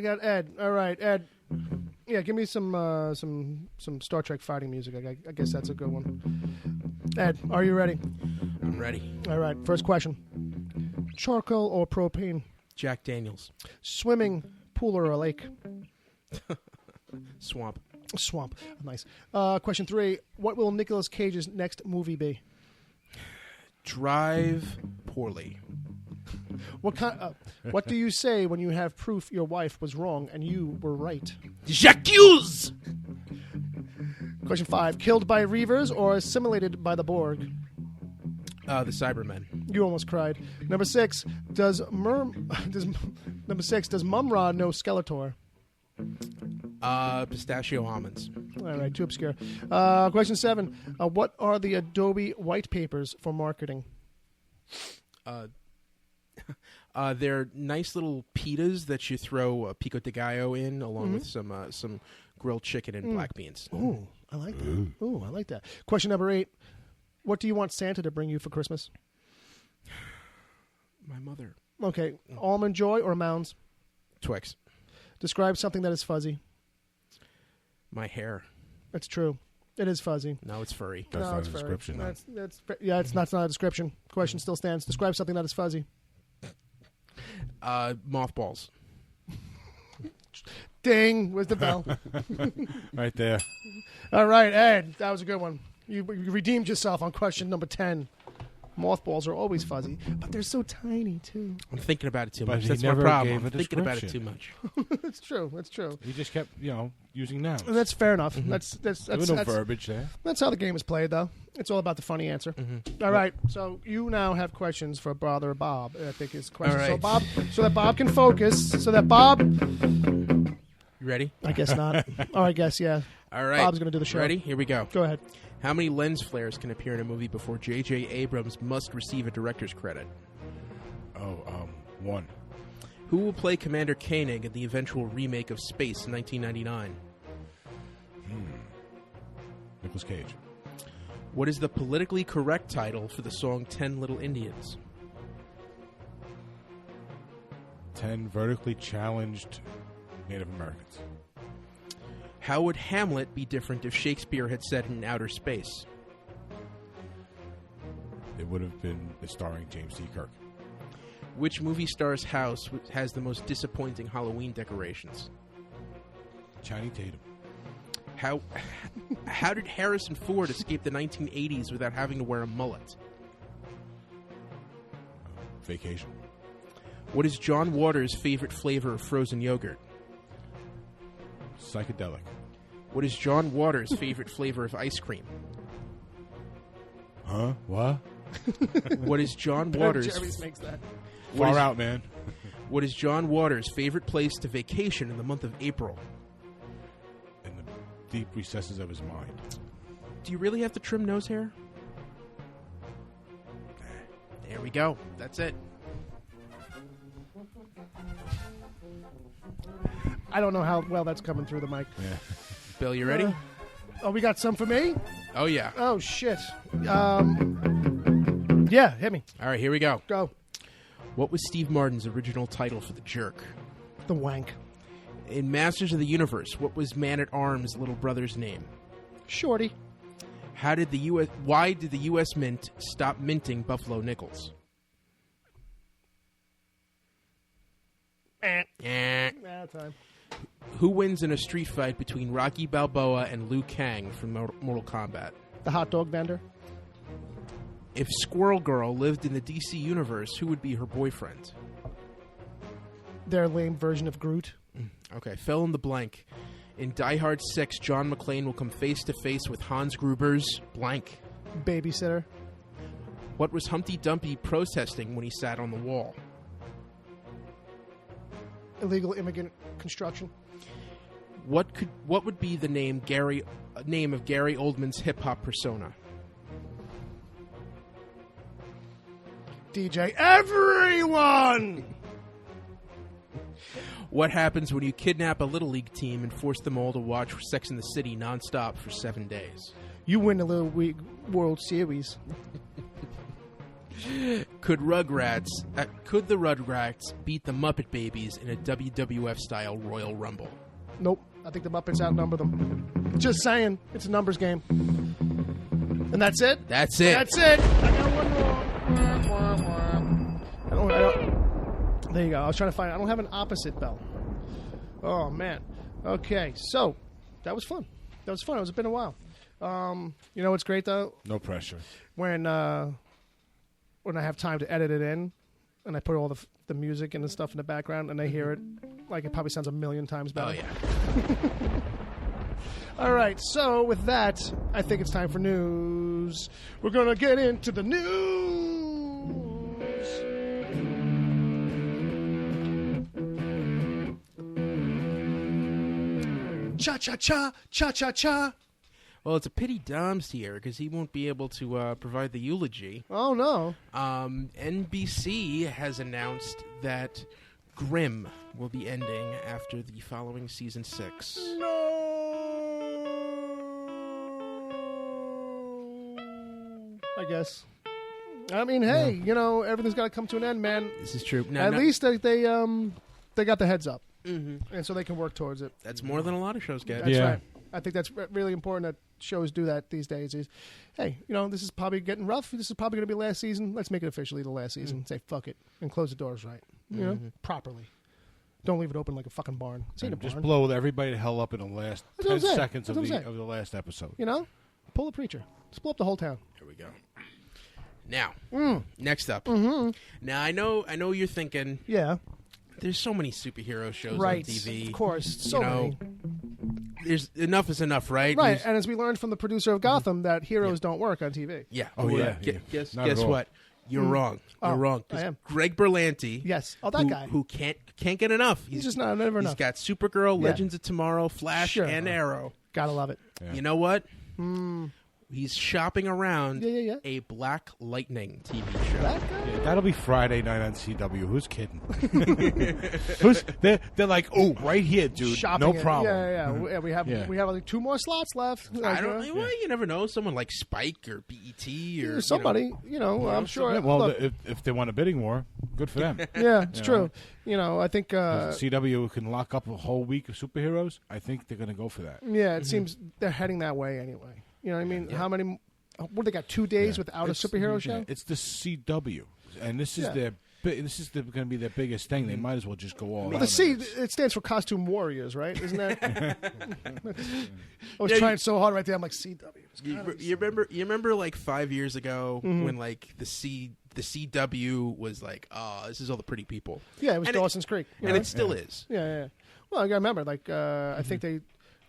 got Ed. All right, Ed. Yeah, give me some Star Trek fighting music. I guess that's a good one. Ed, are you ready? I'm ready. All right, first question. Charcoal or propane? Jack Daniels. Swimming, pool or a lake? Swamp. Swamp. Nice. Question 3. What will Nicolas Cage's next movie be? Drive poorly. What do you say when you have proof your wife was wrong and you were right? J'accuse! Question 5. Killed by Reavers or assimilated by the Borg? The Cybermen. You almost cried. Number 6. Does Mumra know Skeletor? Pistachio almonds. All right, too obscure. Question 7. What are the Adobe white papers for marketing? They're nice little pitas that you throw pico de gallo in, along with some grilled chicken, and black beans. Ooh, I like that. Ooh, I like that. Question number 8. What do you want Santa to bring you for Christmas? My mother. Okay. Almond Joy or Mounds? Twix. Describe something that is fuzzy. My hair. That's true. It is fuzzy. No, it's furry. That's No, not it's a furry. description. No. It's not a description. Question still stands. Describe something that is fuzzy. Mothballs. Ding. Where's the bell? Right there. All right, Ed. That was a good one. You redeemed yourself on question number 10. Mothballs are always fuzzy, but they're so tiny, too. I'm thinking about it too But much. he That's never my problem. gave a I'm thinking about it too description. much. That's true. That's true. He just kept, using nouns. And that's fair enough. Mm-hmm. There was no verbiage there. That's how the game is played, though. It's all about the funny answer. Mm-hmm. All right. So you now have questions for Brother Bob. I think his question. All right. So that Bob can focus. So that Bob. You ready? I guess not. Or I guess yeah. All right. Bob's going to do the show. Ready? Here we go. Go ahead. How many lens flares can appear in a movie before J.J. Abrams must receive a director's credit? Oh, 1. Who will play Commander Koenig in the eventual remake of Space in 1999? Nicolas Cage. What is the politically correct title for the song 10 Little Indians? 10 vertically challenged Native Americans. How would Hamlet be different if Shakespeare had said in outer space? It would have been starring James T. Kirk. Which movie star's house has the most disappointing Halloween decorations? Channing Tatum. How did Harrison Ford escape the 1980s without having to wear a mullet? Vacation. What is John Waters' favorite flavor of frozen yogurt? Psychedelic. What is John Waters' favorite flavor of ice cream? Huh? What? What is John Waters' Jerry's makes that. Far out, man. What is John Waters' favorite place to vacation in the month of April? In the deep recesses of his mind. Do you really have to trim nose hair? There we go. That's it. I don't know how well that's coming through the mic. Yeah. Bill, you ready? Oh, we got some for me? Oh, yeah. Oh, shit. Yeah, hit me. All right, here we go. Go. What was Steve Martin's original title for the jerk? The wank. In Masters of the Universe, what was Man-at-Arms' little brother's name? Shorty. Why did the U.S. Mint stop minting Buffalo nickels? Time. Who wins in a street fight between Rocky Balboa and Liu Kang from Mortal Kombat? The hot dog vendor. If Squirrel Girl lived in the DC universe, who would be her boyfriend? Their lame version of Groot. Okay, fill in the blank. In Die Hard 6, John McClane will come face to face with Hans Gruber's blank. Babysitter. What was Humpty Dumpty protesting when he sat on the wall? Illegal immigrant construction. What would be the name of Gary Oldman's hip hop persona? DJ Everyone! What happens when you kidnap a Little League team and force them all to watch Sex and the City nonstop for 7 days? You win the Little League World Series. Could the Rugrats beat the Muppet Babies in a WWF-style Royal Rumble? Nope. I think the Muppets outnumber them. Just saying. It's a numbers game. And that's it? That's it. That's it. I got one wrong. I don't, there you go. I was trying to find... I don't have an opposite bell. Oh, man. Okay. So, that was fun. It's been a while. You know what's great, though? No pressure. When I have time to edit it in, and I put all the music and the stuff in the background, and they hear it, like it probably sounds a million times better. Oh, yeah. All right, so with that, I think it's time for news. We're going to get into the news. Cha-cha-cha, cha-cha-cha. Well, it's a pity Dom's here because he won't be able to provide the eulogy. Oh, no. NBC has announced that Grimm will be ending after the following season 6. No. I guess. I mean, hey, everything's got to come to an end, man. This is true. At least they got the heads up, and so they can work towards it. That's more than a lot of shows get. That's right. I think that's really important that shows do that these days. Is, hey, this is probably getting rough. This is probably going to be last season. Let's make it officially the last season. Say fuck it and close the doors right, properly. Don't leave it open like a fucking barn. This ain't a barn. Just blow everybody the hell up in the last 10 seconds of the last episode. Pull the preacher. Just blow up the whole town. Here we go. Now, next up. Now I know you're thinking. Yeah. There's so many superhero shows on TV. Of course, so many. There's enough is enough, right? Right, and as we learned from the producer of Gotham, that heroes don't work on TV. Yeah. Oh yeah. Guess what? You're wrong. You're wrong. I am. Greg Berlanti. Yes. Oh, that guy who can't get enough. He's just never enough. He's got Supergirl, Legends of Tomorrow, Flash, and Arrow. Gotta love it. Yeah. You know what? He's shopping around Yeah. a Black Lightning TV show. That guy? Yeah, that'll be Friday night on CW. Who's kidding? They're like, oh, right here, dude. Shopping no problem. Yeah. We have like 2 more slots left. I don't know. Well, you never know. Someone like Spike or BET or somebody. I'm sure. Yeah, well, if they want a bidding war, good for them. Yeah, it's true. I think CW can lock up a whole week of superheroes. I think they're going to go for that. Yeah, it seems they're heading that way anyway. You know what I mean? How many? What, they got 2 days without a superhero show? It's the CW, and this is going to be their biggest thing. They might as well just go all. Well, the C it stands for Costume Warriors, right? Isn't that? I was trying so hard right there. I'm like CW. You remember like 5 years ago when like the CW was like, oh, this is all the pretty people. Yeah, it was Dawson's Creek, and it still is. Yeah. Well, I remember like I think they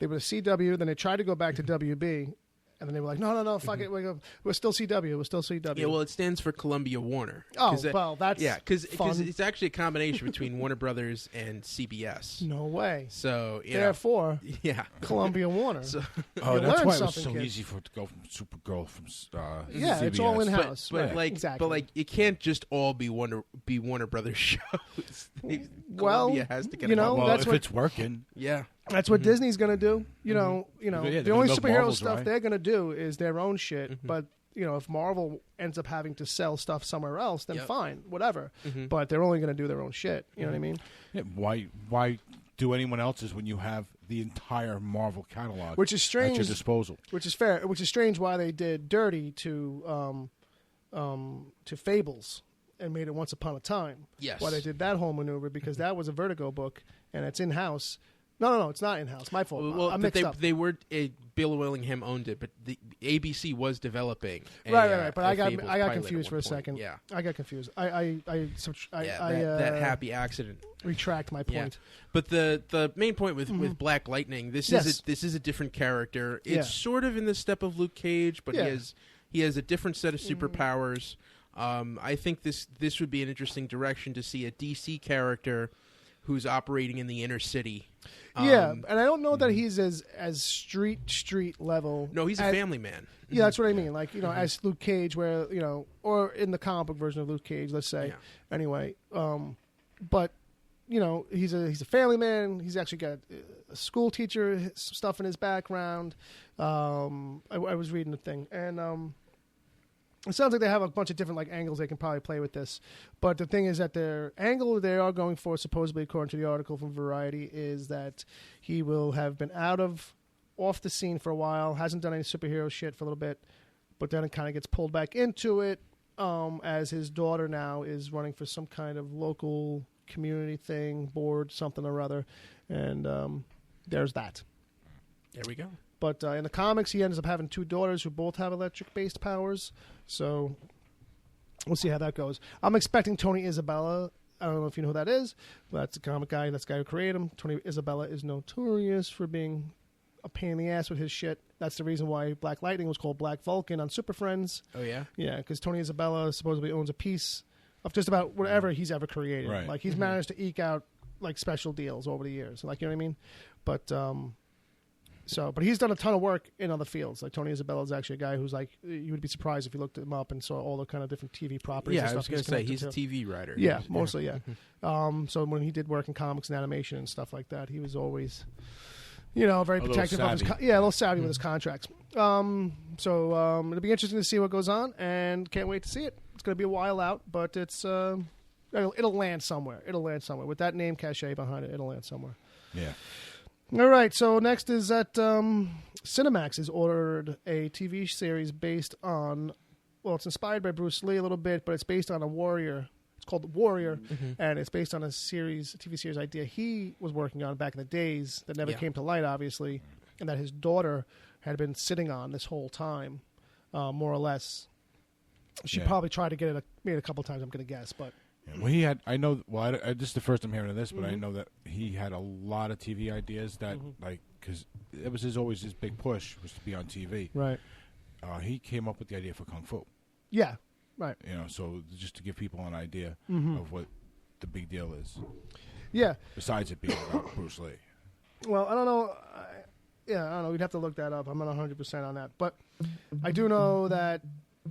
were the CW, then they tried to go back to WB. And then they were like, no, fuck it. We're still CW. We're still CW. Yeah, well, it stands for Columbia Warner. Oh, well, that's because it's actually a combination between Warner Brothers and CBS. No way. So, therefore, Columbia Warner. So, that's why it was so easy for it to go from Supergirl from CBS. It's all in-house. But you can't just all be Warner Brothers shows. Columbia has to get that's if it's working. Yeah. That's what Disney's going to do. The only superhero Marvel stuff they're going to do is their own shit. But, if Marvel ends up having to sell stuff somewhere else, then fine, whatever. But they're only going to do their own shit. You know what I mean? Yeah, why do anyone else's when you have the entire Marvel catalog which is strange, at your disposal? Which is fair. Which is strange why they did Dirty to Fables and made it Once Upon a Time. Yes. Why they did that whole maneuver, because that was a Vertigo book, and it's in-house. No, it's not in-house. My fault. Well, I'm mixed up. They were Bill Willingham owned it, but the ABC was developing. Right. But I got confused for a second. Yeah, I got confused. That happy accident. Retract my point. Yeah. But the main point with Black Lightning, this is a different character. It's sort of in the step of Luke Cage, but he has a different set of superpowers. I think this would be an interesting direction to see a DC character who's operating in the inner city. And I don't know that he's as street level. No, he's a family man. Yeah, that's what I mean. Like, as Luke Cage, where, or in the comic book version of Luke Cage, let's say. Yeah. Anyway, but, he's a family man. He's actually got a school teacher stuff in his background. I was reading the thing, and it sounds like they have a bunch of different angles they can probably play with this. But the thing is that their angle they are going for, supposedly according to the article from Variety, is that he will have been off the scene for a while, hasn't done any superhero shit for a little bit, but then it kind of gets pulled back into it as his daughter now is running for some kind of local community thing, board, something or other. And there's that. There we go. But in the comics, he ends up having 2 daughters who both have electric-based powers. So we'll see how that goes. I'm expecting Tony Isabella. I don't know if you know who that is, but that's a comic guy. That's the guy who created him. Tony Isabella is notorious for being a pain in the ass with his shit. That's the reason why Black Lightning was called Black Vulcan on Super Friends. Oh, yeah? Yeah, because Tony Isabella supposedly owns a piece of just about whatever he's ever created. Right. Like, he's managed to eke out, special deals over the years. Like, you know what I mean? But... but he's done a ton of work in other fields. Like Tony Isabella is actually a guy who's you would be surprised if you looked him up and saw all the kind of different TV properties. Yeah, and I was stuff going to say he's a TV writer. Yeah, mostly. Yeah. So when he did work in comics and animation and stuff like that, he was always, very protective of his. A little savvy with his contracts. It'll be interesting to see what goes on, and can't wait to see it. It's going to be a while out, but it's it'll land somewhere. It'll land somewhere with that name cachet behind it. It'll land somewhere. Yeah. All right. So next is that Cinemax has ordered a TV series based on. Well, it's inspired by Bruce Lee a little bit, but it's based on a warrior. It's called The Warrior, and it's based on a TV series idea he was working on back in the days that never came to light, obviously, and that his daughter had been sitting on this whole time, more or less. She probably tried to get it made a couple times, I'm going to guess, but... Yeah, well, he had. I know. Well, this is the first I'm hearing of this, but I know that he had a lot of TV ideas that, because it was always his big push was to be on TV. Right. He came up with the idea for Kung Fu. Yeah. Right. So just to give people an idea of what the big deal is. Yeah. Besides it being about Bruce Lee. Well, I don't know. I don't know. We'd have to look that up. I'm not 100% on that, but I do know that.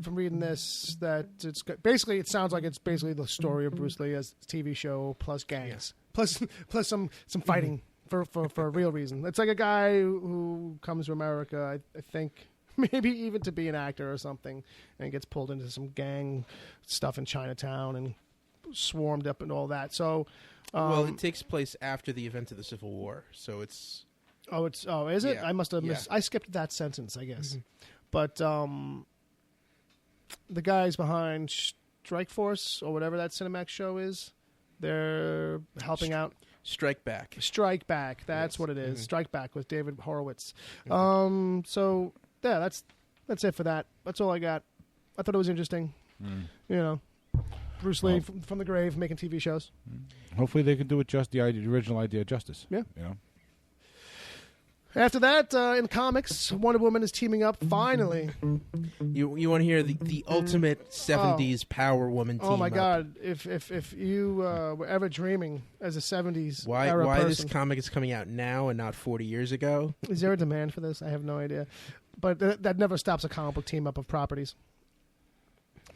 From reading this, that it's basically it sounds like it's basically the story of Bruce Lee as a TV show plus gangs plus some fighting for a real reason. It's like a guy who comes to America, I think maybe even to be an actor or something, and gets pulled into some gang stuff in Chinatown and swarmed up and all that. So, well, it takes place after the events of the Civil War, so it's. Is it? Yeah. I must have missed. I skipped that sentence, I guess, but. The guys behind Strike Force or whatever that Cinemax show is, they're helping out. Strike Back. Strike Back. That's what it is. Strike Back with David Horowitz. So yeah, that's it for that. That's all I got. I thought it was interesting. Bruce Lee from the grave making TV shows. Hopefully they can do it just the original idea justice. Yeah. After that, in comics, Wonder Woman is teaming up, finally. You want to hear the ultimate 70s Power Woman team Oh, my up. God. If you were ever dreaming as a 70s Why era person, this comic is coming out now and not 40 years ago? Is there a demand for this? I have no idea. But that never stops a comic book team-up of properties.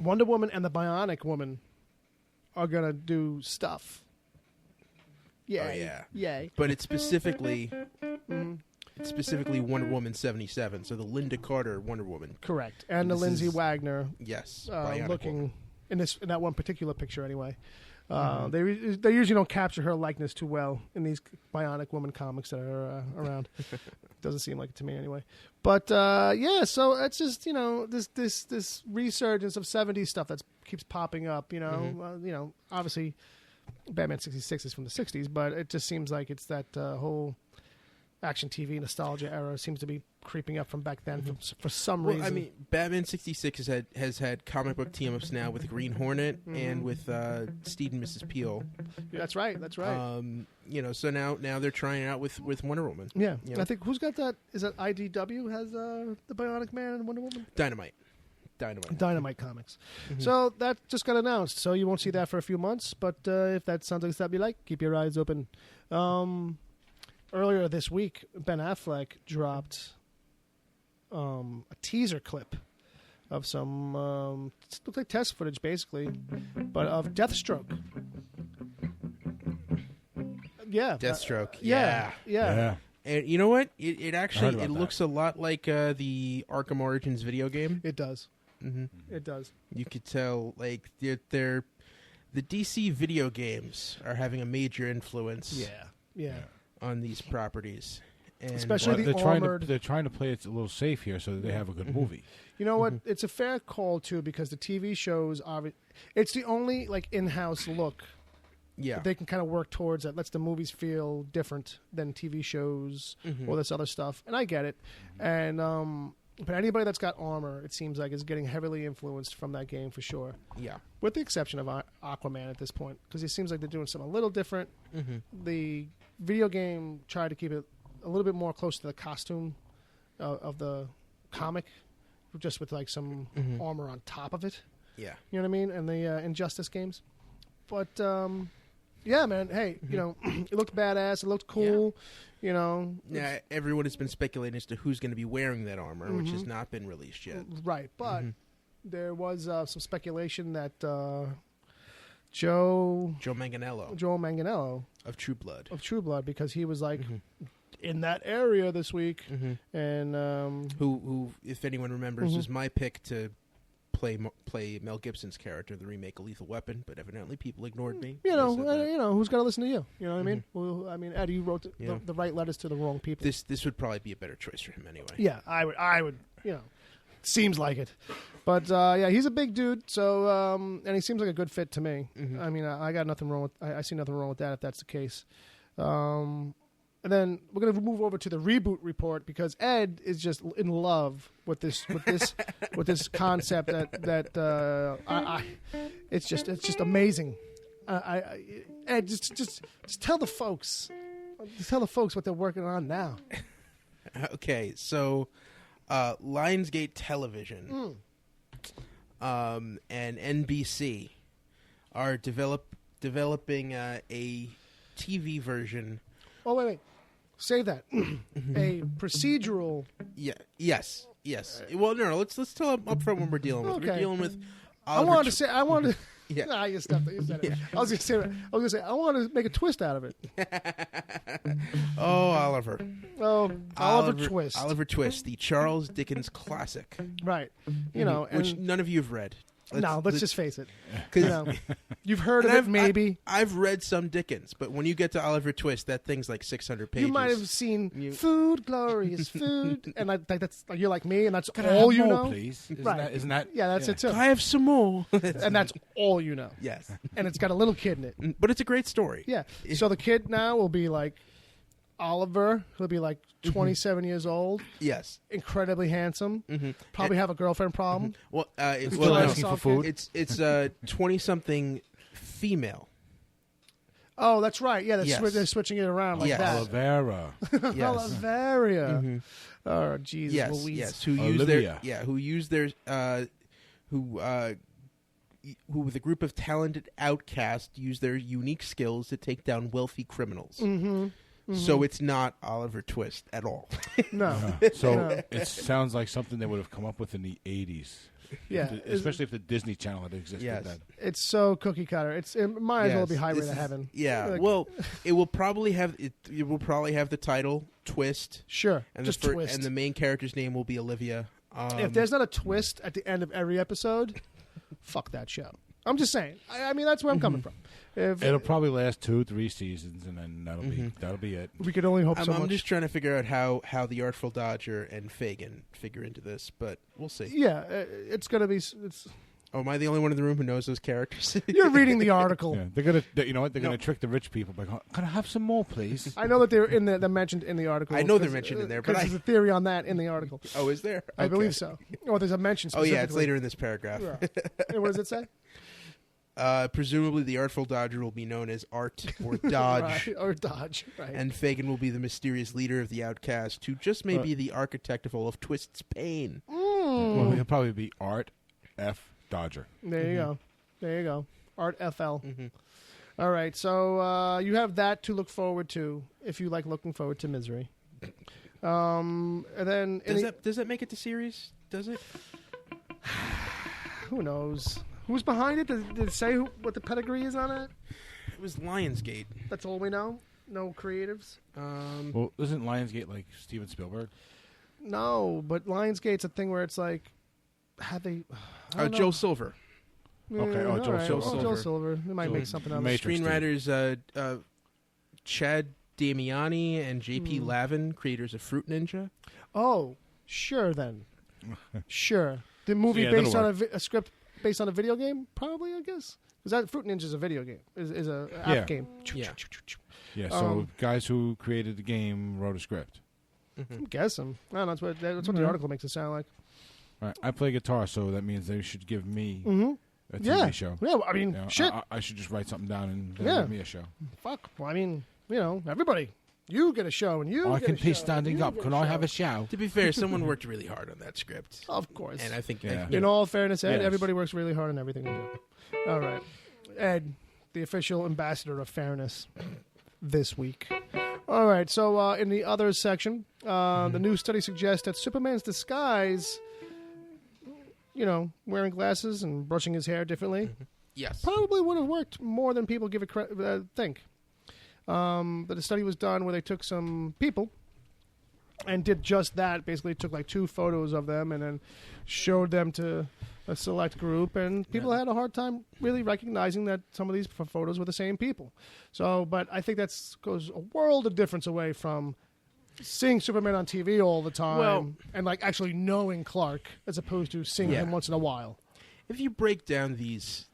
Wonder Woman and the Bionic Woman are going to do stuff. Yay. Oh, yeah. Yay. But it's specifically... It's specifically Wonder Woman 77, so the Linda Carter Wonder Woman. Correct. And the This Lindsay is- Wagner Yes, looking Woman. in that one particular picture anyway. They usually don't capture her likeness too well in these Bionic Woman comics that are around. Doesn't seem like it to me anyway. But so it's just this resurgence of 70s stuff that keeps popping up. Obviously Batman 66 is from the 60s, but it just seems like it's that whole action TV nostalgia era seems to be creeping up from back then for some reason. I mean, Batman 66 has had comic book team-ups now with Green Hornet and with Steed and Mrs. Peel. That's right. So now they're trying it out with Wonder Woman. Yeah. I think who's got that? Is that IDW has the Bionic Man and Wonder Woman? Dynamite Comics. So that just got announced. So you won't see that for a few months. But if that sounds like stuff you like, keep your eyes open. Earlier this week, Ben Affleck dropped a teaser clip of some looks like test footage, basically, but of Deathstroke. Yeah, Deathstroke. Yeah. And you know what? It actually about that. looks a lot like the Arkham Origins video game. It does. It does. You could tell, like, they're the DC video games are having a major influence. Yeah. On these properties, and Especially the armored. They're trying to play it a little safe here so that they have a good movie. You know what? It's a fair call too because the TV shows are. It's the only in-house look. Yeah, they can kind of work towards that. Lets the movies feel different than TV shows or this other stuff, and I get it. And but anybody that's got armor, it seems like, is getting heavily influenced from that game for sure. Yeah, with the exception of Aquaman at this point, because it seems like they're doing something a little different. The video game tried to keep it a little bit more close to the costume of the comic, just with some armor on top of it. Yeah, you know what I mean? And the Injustice games, but yeah, man. Hey, it looked badass. It looked cool. Yeah, everyone has been speculating as to who's going to be wearing that armor, which has not been released yet. Right, but there was some speculation that Joe Manganiello of True Blood, because because he was in that area this week. And who, if anyone remembers, was my pick to play Mel Gibson's character in the remake of Lethal Weapon, but evidently people ignored me. you know, who's got to listen to you? You know what I mean? Well, I mean, Ed, you wrote the right letters to the wrong people. This would probably be a better choice for him anyway. Yeah, I would. You know, seems like it. But yeah, he's a big dude. So and he seems like a good fit to me. I mean, I got nothing wrong with. I see nothing wrong with that if that's the case. And then we're gonna move over to the reboot report because Ed is just in love with this with this concept that it's just amazing. Ed, just tell the folks what they're working on now. Okay, so Lionsgate Television and NBC are developing a TV version. Oh wait. Say that. A procedural. Yeah. Yes. Well, no. Let's tell them up front what we're dealing with. Okay. We're dealing with. I wanted to. Yeah. Nah, you said it. I was gonna say. I want to make a twist out of it. Oh, Oliver. Oh, Oliver Twist. Oliver Twist, the Charles Dickens classic. Right. You know, which none of you have read. Let's just face it. You know, you've heard of it, maybe. I've read some Dickens, but when you get to Oliver Twist, that thing's like 600 pages. You might have seen food, glorious food, and that's you're like me, and that's Can all I have you more, know. Please? Isn't that? Yeah, that's it too. Can I have some more? And that's all you know. Yes, and it's got a little kid in it. But it's a great story. Yeah. So the kid now will be like Oliver. He'll be like 27 years old. Yes. Incredibly handsome. Probably have a girlfriend problem. Well, it's Still well, asking no, for food? It's 20-something female. Oh, that's right. Yeah, Yes. they're switching it around like Yes. that. Olivera. Yes. Olivera. Oh, Jesus Yes. Louise. Yes. Who Olivia. use their who with a group of talented outcasts use their unique skills to take down wealthy criminals. So it's not Oliver Twist at all. No. So No. it sounds like something they would have come up with in the 80s. Yeah. Especially if the Disney Channel had existed Yes. then. It's so cookie cutter. It might as well be Yes, Highway this to is- Heaven. Yeah. Like, Well, it will probably have the title Twist, sure. and Just the twist. and the main character's name will be Olivia. If there's not a twist at the end of every episode, fuck that show. I'm just saying. I mean, that's where I'm coming from. If It'll probably last 2-3 seasons, and then that'll be it. we could only hope so I'm much. just trying to figure out how the Artful Dodger and Fagin figure into this, but we'll see. Yeah, it's gonna be. It's. Oh, am I the only one in the room who knows those characters? You're reading the article. Yeah, they're gonna. You know what? They're gonna trick the rich people by going, "Can I have some more, please?" I know that they're mentioned in the article. I know they're mentioned in there, but there's a theory on that in the article. Oh, is there? I Okay. believe so. Oh, there's a mention. Oh, yeah, it's specifically. later in this paragraph. Yeah. And what does it say? Presumably, the Artful Dodger will be known as Art or Dodge. Right, or Dodge, right. And Fagin will be the mysterious leader of the outcast, who just may be the architect of all of Twist's pain. Well, he'll probably be Art F. Dodger. There you go. There you go. Art FL. All right, so you have that to look forward to if you like looking forward to misery. And then Does that make it to series? Does it? who knows? Who's behind it? Did it say what the pedigree is on it? It was Lionsgate. That's all we know? No creatives? Well, isn't Lionsgate like Steven Spielberg? No, but Lionsgate's a thing where it's like, have they... I don't know. Joe Silver. Okay, all Joe right. Silver. Joe Silver. They might So make something out of it. Matrix Screenwriters Chad Damiani and J.P. Lavin, creators of Fruit Ninja. Oh, sure then. Sure. The movie Yeah, based that'll on a script based on a video game? Probably, I guess. Because that Fruit Ninja is a video game. Is a app Yeah. game. Yeah. Yeah. So guys who created the game wrote a script. I'm guessing. I don't know. That's what the article makes it sound like. All right. I play guitar, so that means they should give me a TV Yeah. show. Yeah, I mean, You know, shit. I should just write something down and Yeah. give me a show. Fuck. Well, I mean, everybody. You get a show and you I get can a be show, standing you up. get Can a I show. have a show? To be fair, someone worked really hard on that script. Of course. And I think... Yeah. In all fairness, Ed, Yes. everybody works really hard on everything they do. All right. Ed, the official ambassador of fairness this week. All right. So in the others section, the new study suggests that Superman's disguise, wearing glasses and brushing his hair differently, Yes. probably would have worked more than people give it think. That the study was done where they took some people and did just that. Basically took like 2 photos of them and then showed them to a select group, and people had a hard time really recognizing that some of these photos were the same people. So, but I think that goes a world of difference away from seeing Superman on TV all the time and like actually knowing Clark as opposed to seeing him once in a while. If you break down these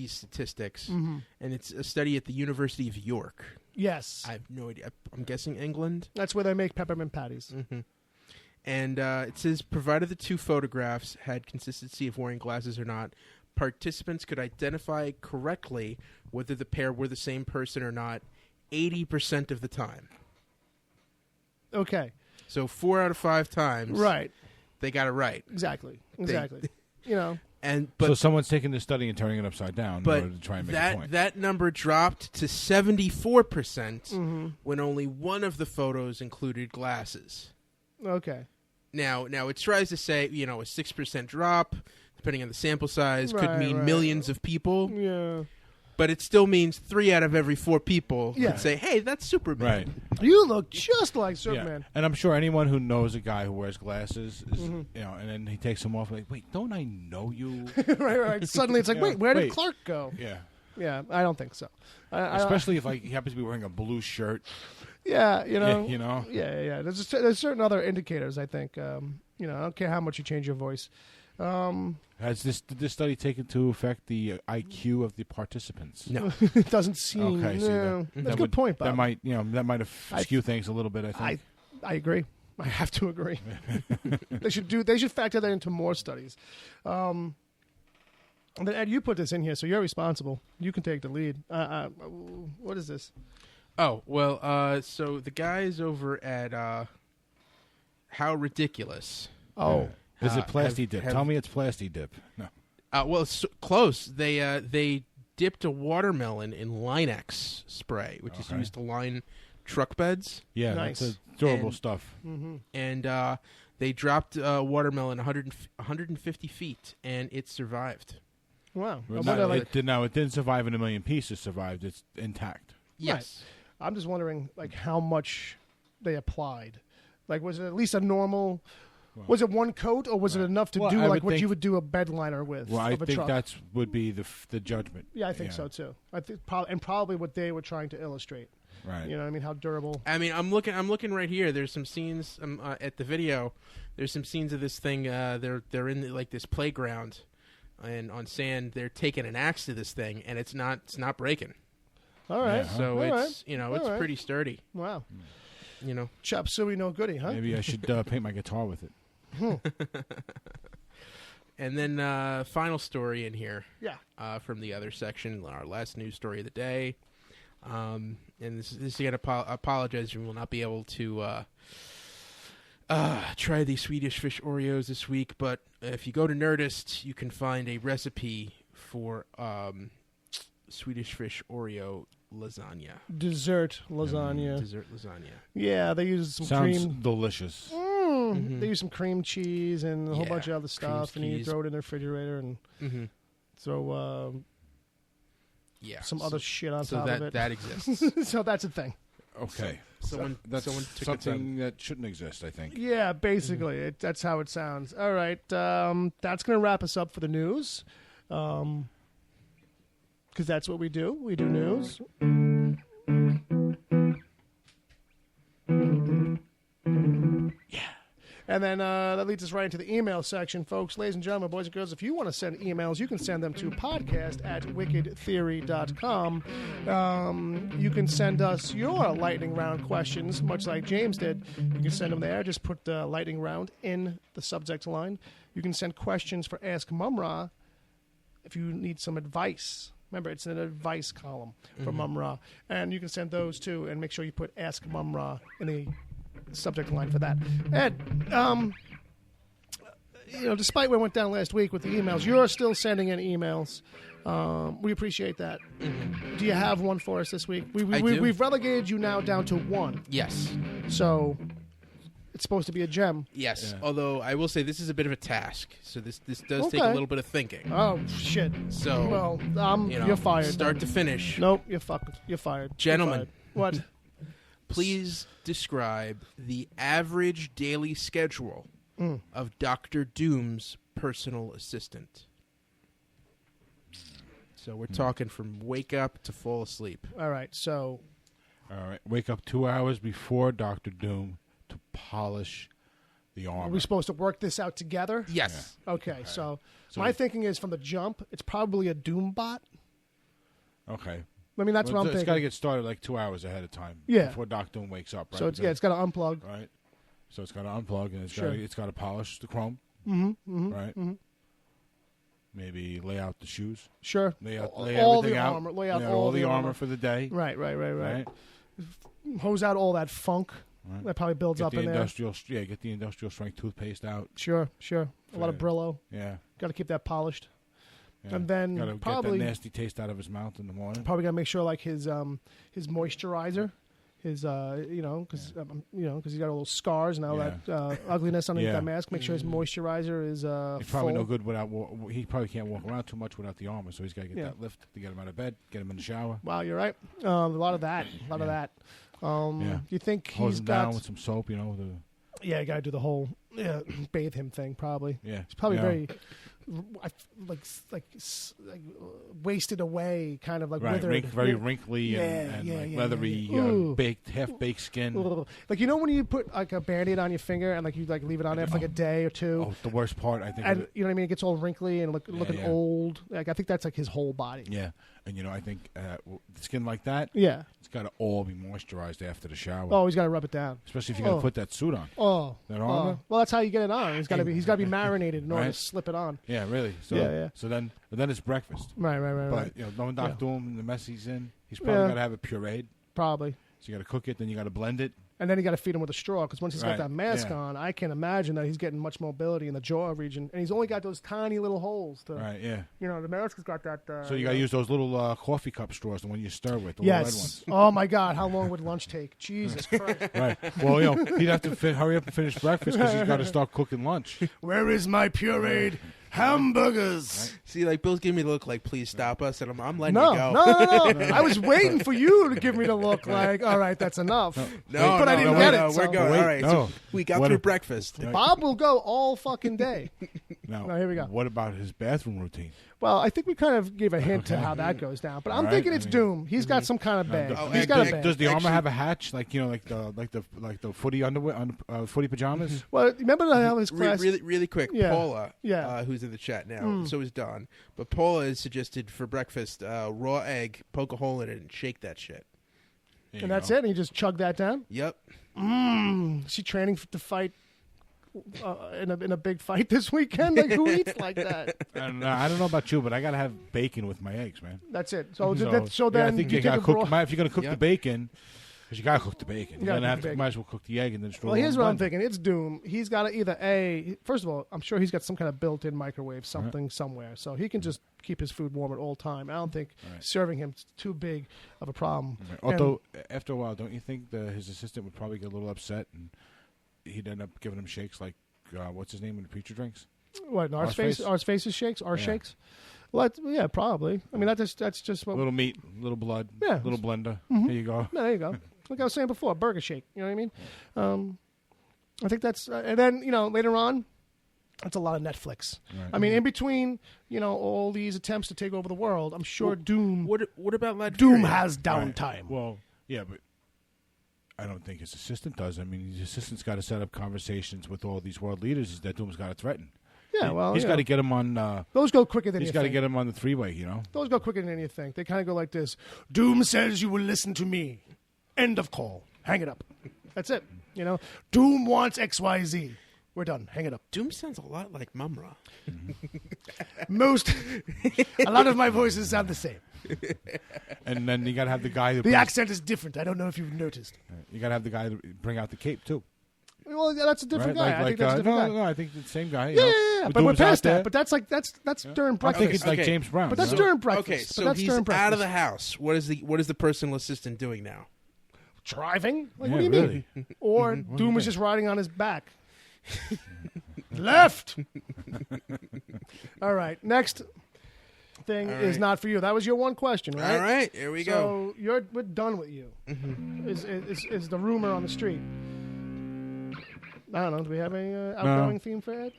statistics, and it's a study at the University of York. Yes. I have no idea. I'm guessing England. That's where they make peppermint patties. Mm-hmm. And it says, provided the 2 photographs had consistency of wearing glasses or not, participants could identify correctly whether the pair were the same person or not 80% of the time. Okay. So 4 out of 5 times, right? They got it right. Exactly. You know. So someone's taking the study and turning it upside down in order to try and make a point. That number dropped to 74% when only one of the photos included glasses. Okay. Now it tries to say, a 6% drop, depending on the sample size, could mean millions of people. Yeah. But it still means 3 out of every 4 people could say, hey, that's Superman. Right. You look just like Superman. Yeah. And I'm sure anyone who knows a guy who wears glasses is, and then he takes them off, like, wait, don't I know you? right. Suddenly it's like, wait, where did Clark go? Yeah. Yeah, I don't think so. Especially if he happens to be wearing a blue shirt. Yeah, Yeah. There's certain other indicators, I think. I don't care how much you change your voice. Did this study take into effect the IQ of the participants? No, it doesn't seem. Okay, that's a good point, Bob. That might skew things a little bit. I think. I agree. I have to agree. They should factor that into more studies. And then Ed, you put this in here, so you're responsible. You can take the lead. What is this? Oh well, so the guys over at How Ridiculous. Oh. Is it Plasti Dip? Tell me it's Plasti Dip. No. Well, it's close. They dipped a watermelon in Linex spray, which is used to line truck beds. Yeah, nice. That's durable stuff. And they dropped a watermelon 150 feet, and it survived. Wow. It didn't survive in a million pieces. Survived. It's intact. Yes. Right. I'm just wondering, how much they applied. Was it at least a normal? Was it one coat, or was it enough to do what you would do a bed liner with? Well, I think truck? that would be the judgment. Yeah, I think so too. I think probably what they were trying to illustrate. Right. You know what I mean? How durable. I mean, I'm looking right here. There's some scenes at the video. There's some scenes of this thing. They're in this playground, and on sand. They're taking an axe to this thing, and it's not breaking. All right. Yeah. So it's it's pretty sturdy. Wow. Chop suey no goody, huh? Maybe I should paint my guitar with it. And then final story in here. Yeah. From the other section, our last news story of the day. And this again, apologize, we will not be able to try the Swedish fish Oreos this week. But if you go to Nerdist, you can find a recipe for Swedish fish Oreo lasagna. Dessert lasagna. Yeah, they use some Sounds cream. delicious. They use some cream cheese and a whole bunch of other stuff, and you throw it in the refrigerator and throw some other shit on top of it. That exists. So that's a thing. Okay. Someone took something that shouldn't exist, I think. Yeah, basically. That's how it sounds. All right. That's going to wrap us up for the news. Because that's what we do. We do news. Yeah. And then that leads us right into the email section, folks. Ladies and gentlemen, boys and girls, if you want to send emails, you can send them to podcast@wickedtheory.com. You can send us your lightning round questions, much like James did. You can send them there. Just put the lightning round in the subject line. You can send questions for Ask Mumra if you need some advice. Remember, it's an advice column for Mumra. And you can send those too, and make sure you put Ask Mumra in the subject line for that. Ed, despite what went down last week with the emails, you're still sending in emails. We appreciate that. Do you have one for us this week? We've relegated you now down to one. Yes. So it's supposed to be a gem. Yes. Yeah. Although I will say this is a bit of a task, so this does take a little bit of thinking. Oh shit. So you're fired. Start to finish. Nope, you're fired. Gentlemen. You're fired. What? please describe the average daily schedule of Dr. Doom's personal assistant. So we're talking from wake up to fall asleep. All right, so... All right. Wake up 2 hours before Dr. Doom to polish the armor. Are we supposed to work this out together? Yes. Okay, so So my the- thinking is from the jump, it's probably a Doom bot. Okay. I mean, that's what I'm It's got to thinking. get started like 2 hours ahead of time. Yeah. Before Dr. Doom wakes up, right? So it's got to unplug. Right. So it's got to unplug and Sure. it's got to polish the chrome. Mm-hmm. Right. Maybe lay out the shoes. Sure. Lay all everything the out. armor. Lay out Yeah, all the armor armor for the day. Right. Right. Hose out all that funk Right. that probably builds Get up the in there. industrial. Yeah. Get the industrial strength toothpaste out. Sure. A lot of Yeah. Brillo. Yeah. Got to keep that polished. Yeah. And then Gotta probably get that nasty taste out of his mouth in the morning. probably got to make sure like his moisturizer, his because he's got all those scars and all Yeah. that ugliness underneath Yeah. that mask. Make sure his moisturizer is He's probably full. no good without. He probably can't walk around too much without the armor, so he's got to get Yeah. that lift to get him out of bed, get him in the shower, Wow, you're right. A lot of that. Of that. Yeah. You think hose he's him got? down with some soap. You know. Yeah, you got to do the whole bathe him thing. Probably. Yeah. He's probably Yeah. very wasted away, kind of like Right, withered. very wrinkly and like leathery, Ooh. half-baked skin. Ugh. Like, you know when you put like a Band-Aid on your finger and like you like leave it on there for like a day or two, Oh, the worst part, I think. and you know what I mean? It gets all wrinkly and looking yeah. old. Like I think that's like his whole body. Yeah, and I think skin like that, Yeah. it's got to all be moisturized after the shower. Oh, he's got to rub it down. Especially if you're gonna oh. put that suit on. Oh. That armor? Well, that's how you get it on. He's got to be marinated in order to Right. slip it on. Yeah, really. So, Yeah. So then it's breakfast. Right. But knowing Dr. Doom and the mess he's in, he's probably Yeah. got to have it pureed. Probably. So you got to cook it, then you got to blend it. And then you got to feed him with a straw because once he's got Right, that mask yeah. on, I can imagine that he's getting much mobility in the jaw region, and he's only got those tiny little holes. To, Right. Yeah. the mask has got that. So you got to use those little coffee cup straws, the one you stir with, the little red Yes. ones. Oh my God! How long would lunch take? Jesus Christ! Right. Well, he'd have to hurry up and finish breakfast because he's got to start cooking lunch. Where is my pureed hamburgers? See, like Bill's giving me the look like, please stop us, and I'm letting No, you go. no. I was waiting for you to give me the look like, all right, that's enough. No, But I didn't no, get no, it, We're so- going. Wait, All right, no. so we got What through if- breakfast. Bob will go all fucking day. Now, No, here we go. What about his bathroom routine? Well, I think we kind of gave a hint to how that goes down, but I'm Right, thinking I it's mean- Doom. He's got some kind of bag. Oh, He's got a does- bag. Does the armor Actually- have a hatch, like the footy underwear, footy pajamas? Well, remember how his class? Really quick. Yeah. Paula, Yeah. who's in the chat now, so is Don. But Paula has suggested for breakfast raw egg, poke a hole in it, and shake that shit. There And you that's go. it. And you just chug that down. Yep. Is she training to fight in a big fight this weekend? Like who eats like that? I don't know about you, but I gotta have bacon with my eggs, man. That's it. So yeah, then I think do you gotta a cook. raw- If you're gonna cook the Yep. bacon, because you gotta cook the bacon, You you're gotta gonna cook the bacon. might as well cook the egg and then throw Well, it here's in what the I'm blender. thinking. It's Doom. He's got to either first of all, I'm sure he's got some kind of built-in microwave, something somewhere, so he can just keep his food warm at all time. I don't think serving him too big of a problem. Right. Although after a while, don't you think his assistant would probably get a little upset and he'd end up giving him shakes like what's his name in the preacher drinks? What? Ours Face? faces shakes. Our Yeah. shakes. Well, yeah, probably. I mean, that's just what. A little meat, little blood, Yeah. little blender. Mm-hmm. There you go. No, there you go. Like I was saying before, burger shake. You know what I mean? I think that's, and then later on, that's a lot of Netflix. Right. I mean, in between, all these attempts to take over the world, I'm sure Doom What about Latveria? Doom has downtime. Well, yeah, but I don't think his assistant does. I mean, his assistant's got to set up conversations with all these world leaders that Doom's got to threaten. Yeah, well, he's got to get him on. those go quicker than He's you got to think. get him on the three-way. Those go quicker than you think. They kind of go like this: Doom says you will listen to me. End of call. Hang it up. That's it. Doom wants XYZ. We're done. Hang it up. Doom sounds a lot like Mumra. A lot of my voices sound the same. And then you got to have the guy that The accent is different. I don't know if you've noticed. You got to have the guy that bring out the cape too. Well, yeah, that's a different Right? guy. I think that's a different guy. No, I think the same guy. Yeah. But we're past that. But that's during I breakfast. think it's like Okay. James Brown. But that's you know? during breakfast. Okay, But so that's he's during breakfast. out of the house. What is the personal assistant doing now? Driving? Like, what Yeah, do you really. mean? Or Doom is just riding on his back. Left. All right. Next, thing All is right. not for you. That was your one question, right? All right, here we go. So we're done with you. Is the rumor on the street? I don't know. Do we have any outgoing theme for Ed?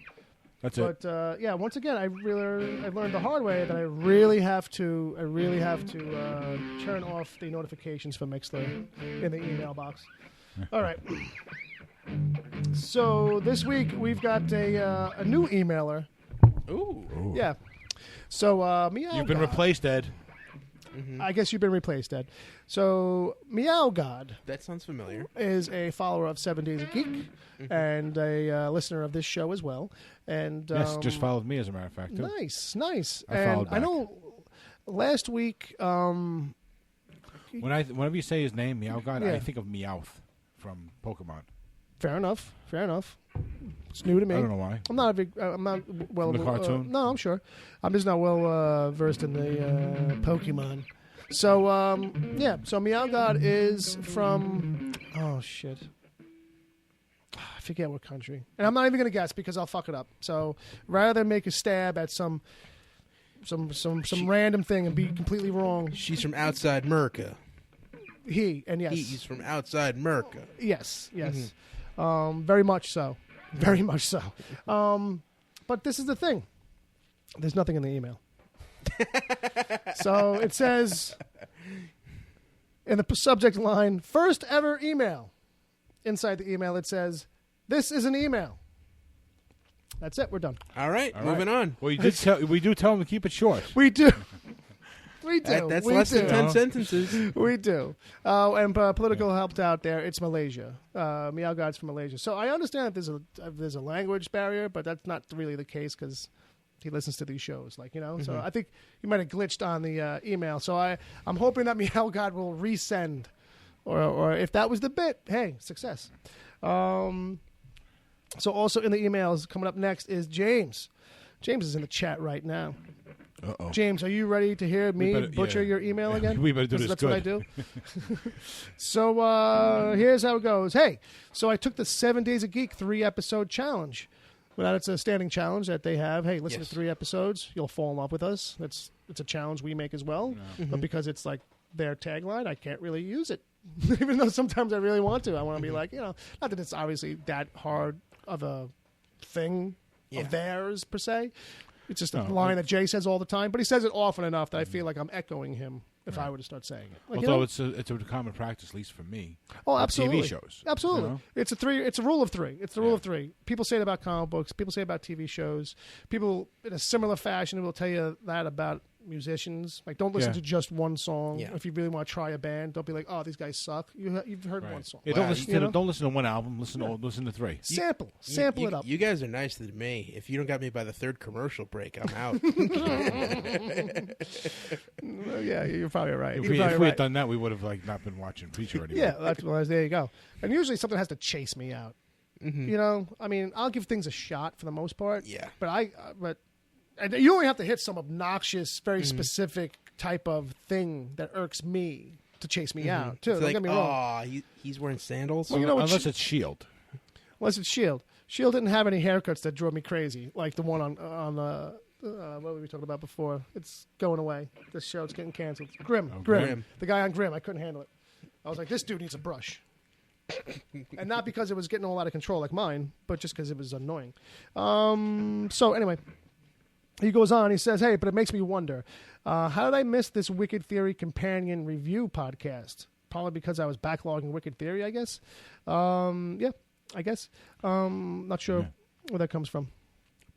That's it. But yeah, once again, I've learned the hard way that I really have to turn off the notifications for Mixler in the email box. All right. So this week we've got a new emailer. Ooh. Yeah. So Meow You've been God. replaced, Ed. I guess you've been replaced, Ed. So Meow God That sounds familiar. is a follower of 7 Days a Geek and a listener of this show as well. And Yes, just followed me, as a matter of fact, too. Nice. I And followed I back. know last week. Whenever you say his name, Meow God, Yeah. I think of Meowth from Pokemon. Fair enough. It's new to me. I don't know why. I'm not a big. I'm not well. From the cartoon? No, I'm sure. I'm just not well versed in the Pokemon. So yeah. So Meow God is from. Oh shit. I forget what country, and I'm not even gonna guess because I'll fuck it up. So rather than make a stab at some random thing and be completely wrong, She's from outside Merca. yes, He's from outside Merca. yes. Very much so. Very much so. But this is the thing. There's nothing in the email. So it says in the subject line, first ever email. Inside the email it says, this is an email. That's it. We're done. All right, All moving right. on. Well, we do tell him to keep it short. We do. We do. That's we less do. than 10 sentences. We do. And political helped out there. It's Malaysia. Meow God's from Malaysia. So I understand that there's a language barrier, but that's not really the case because he listens to these shows, So I think he might have glitched on the email. So I'm hoping that Meow God will resend, or if that was the bit, hey, success. So also in the emails coming up next is James. James is in the chat right now. Uh-oh. James, are you ready to hear me butcher your email again? We better do this That's good. what I do. So here's how it goes. Hey, so I took the 7 Days a Geek 3-episode challenge. Well, it's a standing challenge that they have. Hey, listen Yes. to 3 episodes. You'll fall in love with us. It's a challenge we make as well. But because it's like their tagline, I can't really use it. Even though sometimes I really want to. I want to be like, not that it's obviously that hard of a thing Yeah. of theirs, per se. It's just a No, line that Jay says all the time, but he says it often enough that I feel like I'm echoing him if I were to start saying it. Like, Although it's a common practice, at least for me. oh, with absolutely, TV shows. absolutely. You know? It's a rule of 3. It's the rule of 3. People say it about comic books. People say it about TV shows. People in a similar fashion will tell you that about musicians. Like, don't listen Yeah. to just one song. Yeah. If you really want to try a band, don't be like, oh, these guys suck. You've heard Right. one song. Yeah, Wow, don't listen to one album. Listen to 3. Sample You- it up. You guys are nicer than me. If you don't got me by the 3rd commercial break, I'm out. Yeah, you're probably right. If You're we probably had right. done that, we would have not been watching Preacher anymore. Yeah, there you go. And usually something has to chase me out. I mean, I'll give things a shot for the most part. Yeah. But and you only have to hit some obnoxious, very specific type of thing that irks me to chase me out too. It's Don't like, get me wrong. he's wearing sandals. Well, you know what Unless it's Shield. Unless it's Shield. Shield didn't have any haircuts that drove me crazy, like the one on what were we talking about before? It's going away. This show's getting canceled. Grimm. Grimm. The guy on Grimm. I couldn't handle it. I was like, this dude needs a brush. And not because it was getting all out of control like mine, but just because it was annoying. So anyway, he goes on. He says, hey, but it makes me wonder, how did I miss this Wicked Theory companion review podcast? Probably because I was backlogging Wicked Theory, I guess. Yeah, I guess. Not sure where that comes from.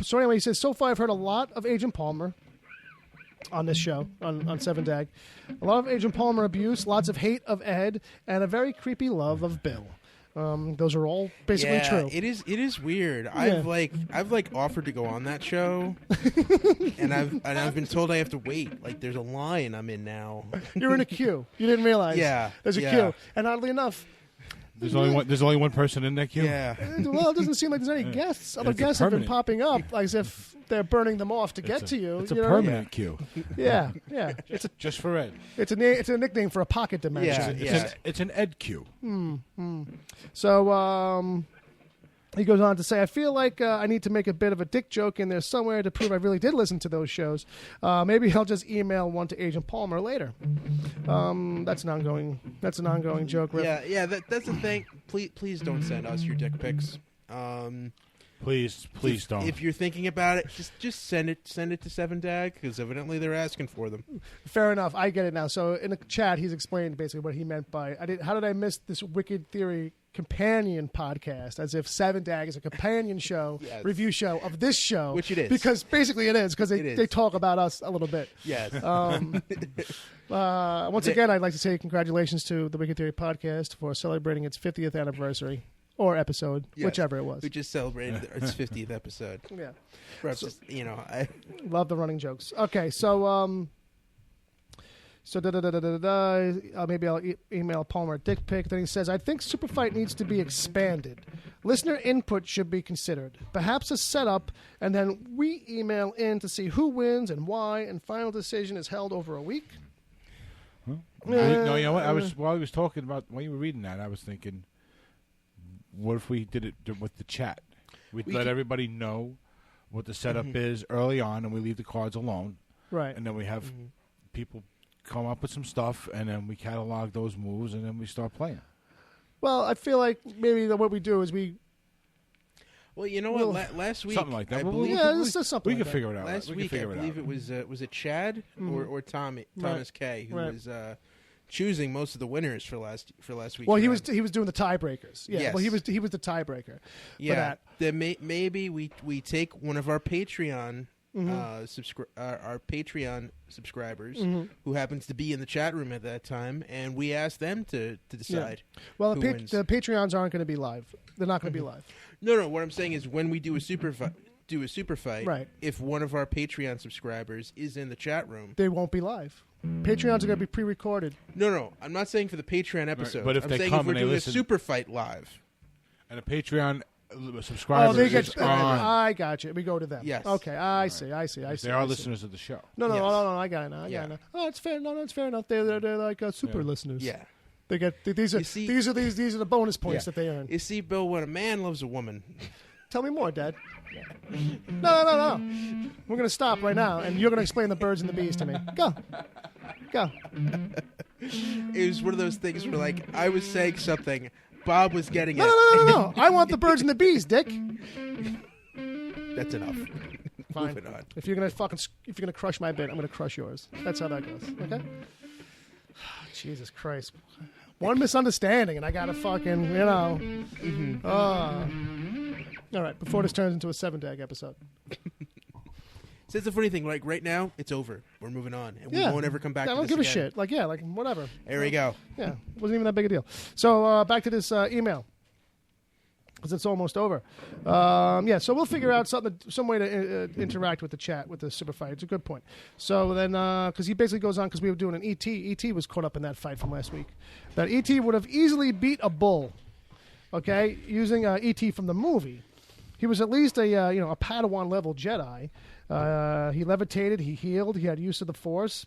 So anyway, he says, so far I've heard a lot of Agent Palmer on this show, on Seven Dag. A lot of Agent Palmer abuse, lots of hate of Ed, and a very creepy love of Bill. Those are all basically true. It is weird. Yeah. I've offered to go on that show, and I've been told I have to wait. Like there's a line I'm in now. You're in a queue. You didn't realize. Yeah, There's a yeah. queue. And oddly enough, There's only one person in that queue. Yeah. well, it doesn't seem like there's any guests. Other It's a guests have been permanent- popping up as if they're burning them off to get to you. It's a you know what I mean? permanent queue. Yeah. It's Just for Ed. a nickname for a pocket dimension. Yeah. It's an Ed queue. So He goes on to say, I feel like I need to make a bit of a dick joke in there somewhere to prove I really did listen to those shows. Maybe I'll just email one to Agent Palmer later. That's an ongoing joke. Riff. Yeah, that's the thing. Please don't send us your dick pics. Please don't. If you're thinking about it, just send it to Seven Dag, because evidently they're asking for them. Fair enough. I get it now. So in the chat, he's explained basically what he meant by how did I miss this Wicked Theory companion podcast, as if Seven Dag is a companion show, yes. review show of this show. Which it is. Because basically it is, because they talk about us a little bit. Yes. Once again, I'd like to say congratulations to the Wicked Theory podcast for celebrating its 50th anniversary. Or episode, yes. Whichever it was. We just celebrated its 50th episode. Yeah. I love the running jokes. Okay, so maybe I'll email Palmer a dick pic. Then he says, I think Super Fight needs to be expanded. Listener input should be considered. Perhaps a setup, and then we email in to see who wins and why, and final decision is held over a week. Huh? No, you know what? While he was talking about, while you were reading that, I was thinking, what if we did it with the chat? We'd let everybody know what the setup is early on, and we leave the cards alone. Right. And then we have people come up with some stuff, and then we catalog those moves, and then we start playing. Well, I feel like maybe what we do is Well, you know what? Last week, something like that. I believe, this is something. We can figure it out. Last week, I believe it was it Chad or Thomas K who was choosing most of the winners for last week. Well, he was doing the tiebreakers. Yeah. Yes. Well, he was the tiebreaker. Yeah. For that. Then maybe we take one of our Patreon our Patreon subscribers who happens to be in the chat room at that time, and we ask them to decide. Yeah. Well, who the wins. Patreons aren't going to be live. They're not going to be live. No. What I'm saying is, when we do a super fight, right. If one of our Patreon subscribers is in the chat room, they won't be live. Patreons are going to be pre-recorded. No. I'm not saying for the Patreon episode. Right. But if I'm they saying come if we're and they doing listen, a super fight live, and a Patreon subscriber they get. is on. I got you. We go to them. Yes. Okay. I see. They are listeners of the show. No. Yes. No. I got it now. I got it now. Oh, it's fair. No, it's fair enough. They're like super listeners. Yeah. They get these are the bonus points that they earn. You see, Bill, when a man loves a woman. Tell me more, Dad. No. We're going to stop right now, and you're going to explain the birds and the bees to me. Go. It was one of those things where, like, I was saying something, Bob was getting it. No. I want the birds and the bees, Dick. That's enough. Fine. Moving on. If you're gonna crush my bit, I'm gonna crush yours. That's how that goes. Okay. Jesus Christ. One misunderstanding, and I gotta fucking, All right, before this turns into a 7-dag episode. So it's a funny thing. Like, right now, it's over. We're moving on, and we won't ever come back. I to don't this give a again. shit. Like whatever. There we go. Yeah, wasn't even that big a deal. So back to this email, because it's almost over. So we'll figure out some way to interact with the chat with the super fight. It's a good point. So then, because he basically goes on, because we were doing an ET. ET was caught up in that fight from last week. That ET would have easily beat a bull. Okay, using ET from the movie. He was at least a Padawan level Jedi. He levitated. He healed. He had use of the Force.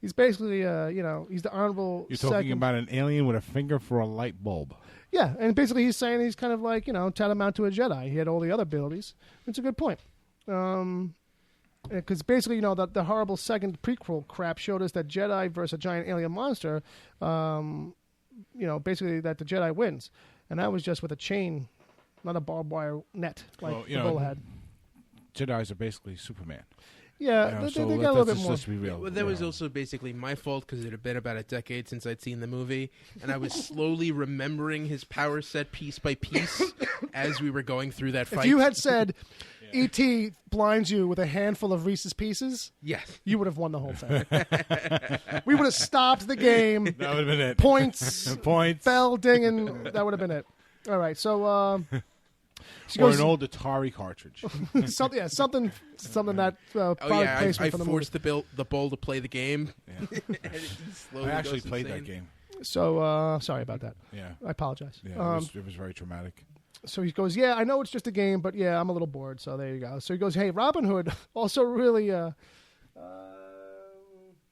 He's basically, he's the honorable. You're talking about an alien with a finger for a light bulb. Yeah, and basically he's saying he's kind of like, tantamount to a Jedi. He had all the other abilities. It's a good point. Because basically, the horrible second prequel crap showed us that Jedi versus a giant alien monster, basically that the Jedi wins. And that was just with a chain, not a barbed wire net like the bull had. Jedis are basically Superman. Yeah, they got a little bit more. Let's be real. Well, that was also basically my fault, because it had been about a decade since I'd seen the movie, and I was slowly remembering his power set piece by piece as we were going through that fight. If you had said E.T. blinds you with a handful of Reese's Pieces, yes, you would have won the whole thing. We would have stopped the game. That would have been it. Points. Bell, ding, and that would have been it. All right, so... or an old Atari cartridge. something that I forced the bull to play the game. Yeah. I actually played that game. So sorry about that. Yeah, I apologize. Yeah, it was very traumatic. So he goes, I know it's just a game, but I'm a little bored. So there you go. So he goes, hey, Robin Hood also really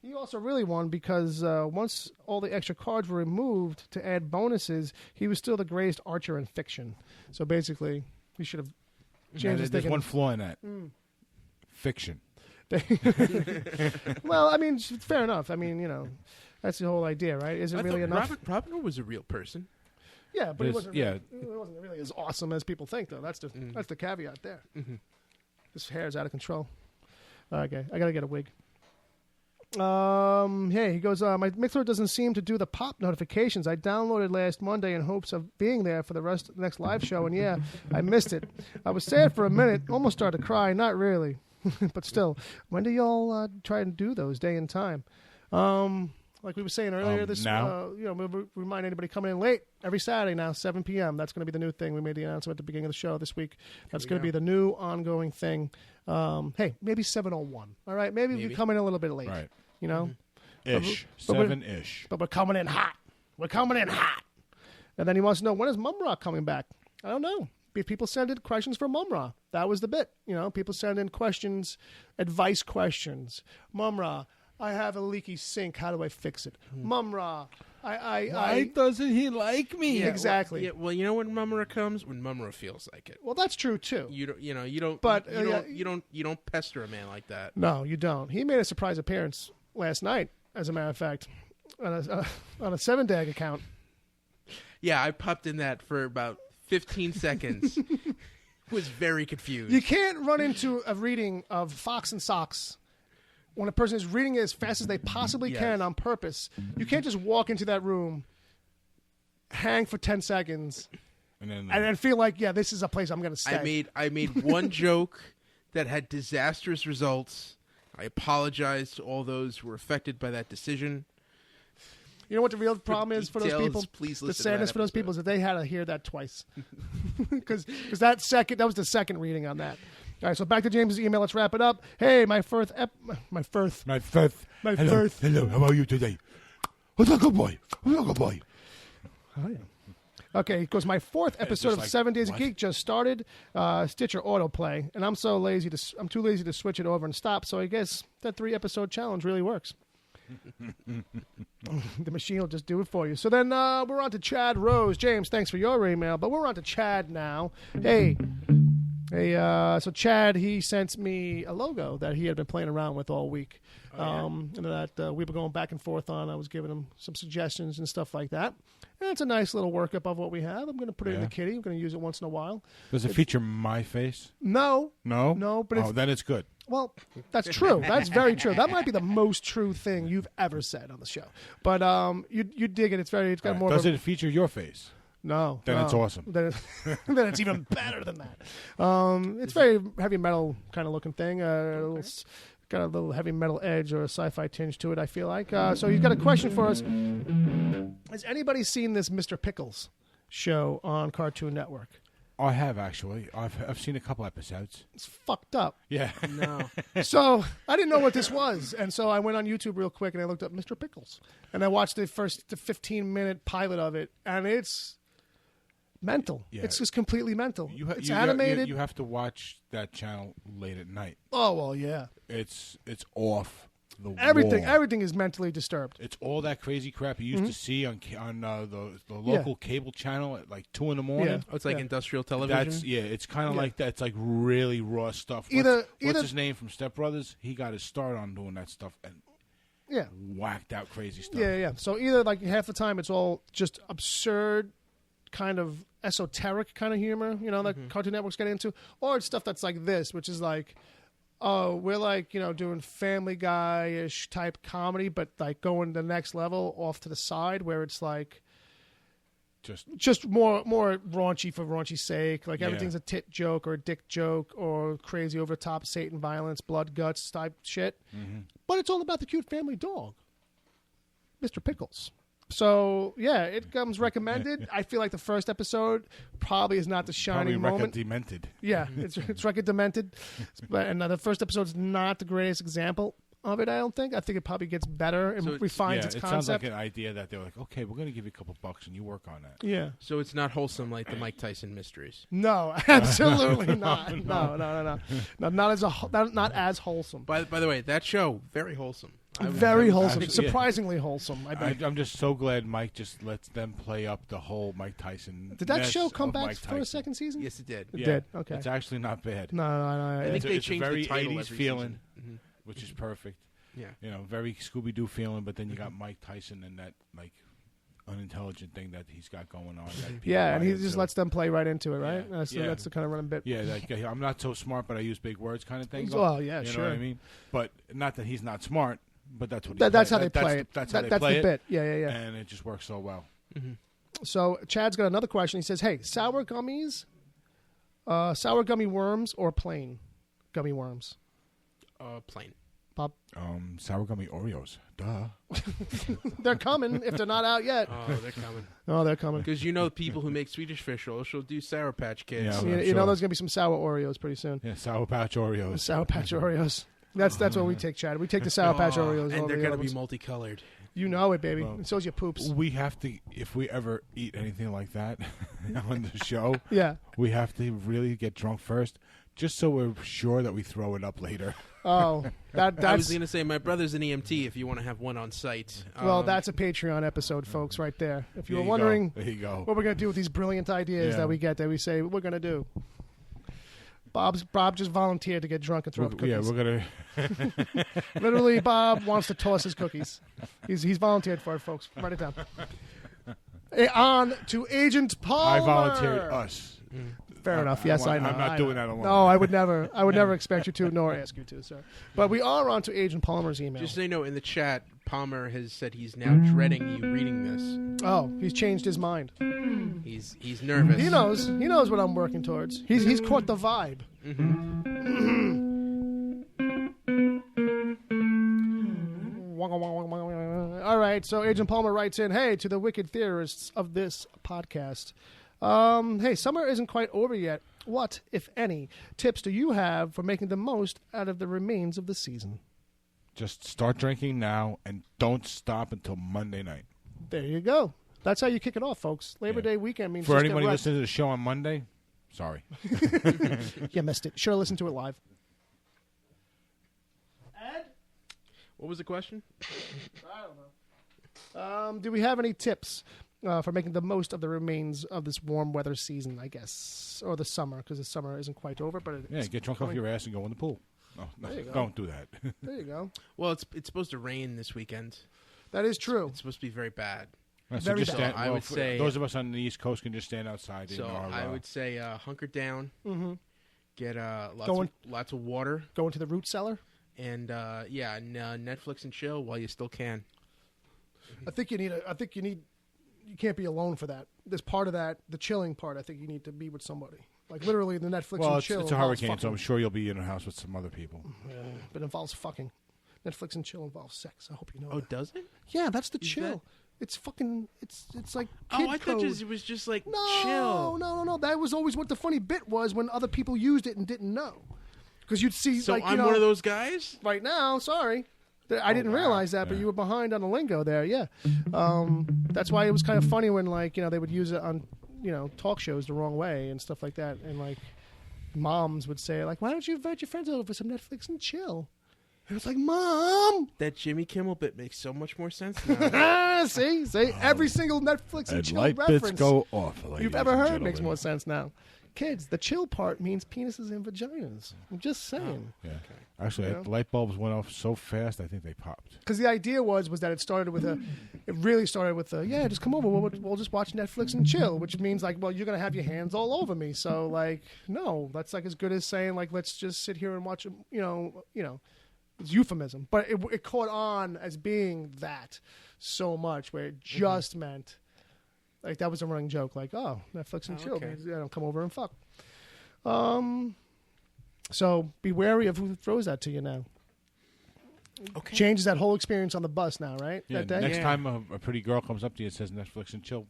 he also really won, because once all the extra cards were removed to add bonuses, he was still the greatest archer in fiction. So basically, We should have. James is There's thinking. one flaw in that. Fiction. Well, I mean, fair enough. I mean, that's the whole idea, right? Is it really enough? Robert Hood was a real person. Yeah, but he wasn't. Yeah. He wasn't really as awesome as people think, though. That's the caveat there. This hair is out of control. Okay, I gotta get a wig. Hey, he goes, my Mixer doesn't seem to do the pop notifications. I downloaded last Monday in hopes of being there for the rest of the next live show, and yeah, I missed it. I was sad for a minute, almost started to cry. Not really, but still. When do y'all try and do those day and time? Like we were saying earlier, we'll remind anybody coming in late every Saturday now, 7 p.m. That's going to be the new thing. We made the announcement at the beginning of the show this week. That's going to be the new ongoing thing. Hey, maybe 7:01. All right, maybe we come in a little bit late. Right. Ish. 7-ish. But we're coming in hot. We're coming in hot. And then he wants to know, when is Mumra coming back? I don't know. People send in questions for Mumra. That was the bit. People send in questions, advice questions. Mumra, I have a leaky sink. How do I fix it? Mumra, Why doesn't he like me? Yeah, exactly. Well, when Mumra comes, when Mumra feels like it. Well, that's true too. You don't. But you don't pester a man like that. No, you don't. He made a surprise appearance last night, as a matter of fact, on a 7-dag account. Yeah, I popped in that for about 15 seconds. Was very confused. You can't run into a reading of Fox and Socks when a person is reading it as fast as they possibly can on purpose. You can't just walk into that room, hang for 10 seconds, and then feel like, yeah, this is a place I'm going to stay. I made one joke that had disastrous results. I apologize to all those who were affected by that decision. You know what the real problem is for those people? Please listen the to sadness that for those people is that they had to hear that twice. Because that was the second reading on that. All right, so back to James's email. Let's wrap it up. Hey, my first. Hello, how are you today? What's up, good boy? Oh, yeah. Okay, because my fourth episode of 7 Days a Geek just started. Stitcher autoplay, and I'm too lazy to switch it over and stop. So I guess that 3-episode challenge really works. The machine will just do it for you. So then we're on to Chad Rose. James, thanks for your email, but we're on to Chad now. Hey, so Chad, he sent me a logo that he had been playing around with all week. And that we were going back and forth on. I was giving him some suggestions and stuff like that. And it's a nice little workup of what we have. I'm going to put it in the kitty. I'm going to use it once in a while. Does it feature my face? No. No, but then it's good. Well, that's true. That's very true. That might be the most true thing you've ever said on the show. But you dig it. It's got more. Does it feature your face? No. Then it's awesome. Then it's even better than that. It's very heavy metal kind of looking thing. Got a little heavy metal edge or a sci-fi tinge to it, I feel like. So you've got a question for us. Has anybody seen this Mr.Pickles show on Cartoon Network? I have, actually. I've seen a couple episodes. It's fucked up. Yeah. No. So I didn't know what this was. And so I went on YouTube real quick and I looked up Mr. Pickles. And I watched the 15-minute pilot of it. And it's mental. Yeah. It's just completely mental. It's animated. You have to watch that channel late at night. Oh, well, yeah. It's off the everything. wall. Everything is mentally disturbed. It's all that crazy crap you used to see on the local cable channel at like 2 a.m. Yeah. Oh, it's like industrial television? It's kind of like that. It's like really raw stuff. What's his name from Step Brothers? He got his start on doing that stuff and whacked out crazy stuff. Yeah. So either like half the time it's all just absurd, kind of esoteric kind of humor, that Cartoon Network's getting into, or it's stuff that's like this, which is like, oh, we're like, doing Family Guy-ish type comedy, but like going the next level off to the side where it's like just more raunchy for raunchy's sake. Like everything's a tit joke or a dick joke or crazy over the top Satan violence, blood guts type shit. Mm-hmm. But it's all about the cute family dog, Mr. Pickles. So, yeah, it comes recommended. I feel like the first episode probably is not the shining moment. Demented. Yeah, it's recommended. And the first episode's not the greatest example of it, I don't think. I think it probably gets better and refines its concept. It sounds like an idea that they're like, okay, we're going to give you a couple bucks and you work on that. Yeah. So it's not wholesome like the Mike Tyson mysteries? No, absolutely not. No. Not as wholesome. By the way, that show, very wholesome. Very wholesome. actually, yeah. Surprisingly wholesome, I bet. I'm just so glad Mike just lets them play up the whole Mike Tyson. Did that show come back for a second season? Yes, it did. It did. Okay. It's actually not bad. No. I think they it's changed a very the title 80s every feeling, season. which is perfect. Yeah. You know, very Scooby-Doo feeling, but then you got Mike Tyson and that, like, unintelligent thing that he's got going on. that people Yeah, and buy he into. just lets them play right into it, right? Yeah. That's the kind of running bit. Yeah, like, I'm not so smart, but I use big words kind of thing. Well, yeah, you sure. know what I mean? But not that he's not smart, but that's what That's how they play it. That's how they That's play the it. bit. Yeah. And it just works so well. So Chad's got another question. He says, "Hey, sour gummies, sour gummy worms, or plain gummy worms?" Plain. Bob, Sour gummy Oreos. Duh. they're coming if they're not out yet. Oh, they're coming. Oh, they're coming. Because you know people who make Swedish fish rolls, she'll do Sour Patch Kids. Yeah. You sure. know there's gonna be some sour Oreos pretty soon. Yeah, Sour Patch Oreos. Sour Patch Oreos. That's what we take, Chad. We take the Sour Patch Oreos. And over they're the going to other be ones. multicolored. You know it, baby. Well, And so's your poops. We have to, if we ever eat anything like that on the show, Yeah. we have to really get drunk first, just so we're sure that we throw it up later. Oh, I was that's going to say, my brother's an EMT if you want to have one on site. well, that's a Patreon episode, folks, right there. If you There were you wondering go. There you go. what we're going to do with these brilliant ideas Yeah. that we get, that we say we're going to do. Bob just volunteered to get drunk and throw up cookies. Yeah, we're gonna. Literally, Bob wants to toss his cookies. He's volunteered for it, folks. Write it down. On to Agent Palmer. I volunteered us. Fair enough. Yes, I know. I'm not I doing know. that alone. No, I would never. I would never expect you to, nor ask you to, sir. But we are on to Agent Palmer's email. Just so you know, in the chat, Palmer has said he's now dreading you reading this. Oh, he's changed his mind. He's nervous. He knows. He knows what I'm working towards. He's caught the vibe. All right. So Agent Palmer writes in, "Hey, to the wicked theorists of this podcast. Hey, summer isn't quite over yet. What, if any, tips do you have for making the most out of the remains of the season?" Just start drinking now and don't stop until Monday night. There you go. That's how you kick it off, folks. Labor Yeah. Day weekend means For just anybody get wrecked. listening to the show on Monday, sorry. You missed it. Should have listened to it live. Ed? What was the question? I don't know. Do we have any tips for making the most of the remains of this warm weather season, I guess, or the summer, because the summer isn't quite over, but Yeah, get drunk off your ass and go in the pool. No, There you go. don't do that. there you go. Well, it's supposed to rain this weekend. That is true. It's supposed to be very bad. So Very just bad. stand, I would say- those of us on the East Coast can just stand outside. So in our, I would say hunker down, Mm-hmm. get Going- lots of water, Go into the root cellar. and Netflix and chill while you still can. I think you need. You can't be alone for that. There's part of that, the chilling part. I think you need to be with somebody. Like literally, the Netflix well, and it's chill. a involves hurricane, so fucking. I'm sure you'll be in a house with some other people. But it involves fucking. Netflix and chill involves sex. I hope you know. Oh, that. does it? Yeah, that's the Is chill. that- It's fucking. It's like. Oh, kid I thought code. it was just like No, chill. no. That was always what the funny bit was when other people used it and didn't know. Because you'd see, So like, I'm know, one of those guys. right now. Sorry, I didn't realize that, but Yeah. you were behind on the lingo there. Yeah, that's why it was kind of funny when, like, they would use it on, talk shows the wrong way and stuff like that, and like moms would say, like, "Why don't you invite your friends over for some Netflix and chill?" And it's like, "Mom, That Jimmy Kimmel bit makes so much more sense now. see, every single Netflix and And chill light reference bits go off. you've ever heard makes more sense now." Kids, the chill part means penises and vaginas. I'm just saying. Yeah. Actually, You know? the light bulbs went off so fast, I think they popped. Because the idea was that it really started with yeah, just come over. We'll just watch Netflix and chill, which means like, well, you're gonna have your hands all over me. So like, no, that's like as good as saying like, let's just sit here and watch. It's euphemism, but it caught on as being that so much where it just meant like that was a running joke. Like, oh, Netflix and chill, okay. means, come over and fuck. So be wary of who throws that to you now. Okay. Changes that whole experience on the bus now, right? Yeah, That day? next Yeah. time a pretty girl comes up to you and says Netflix and chill,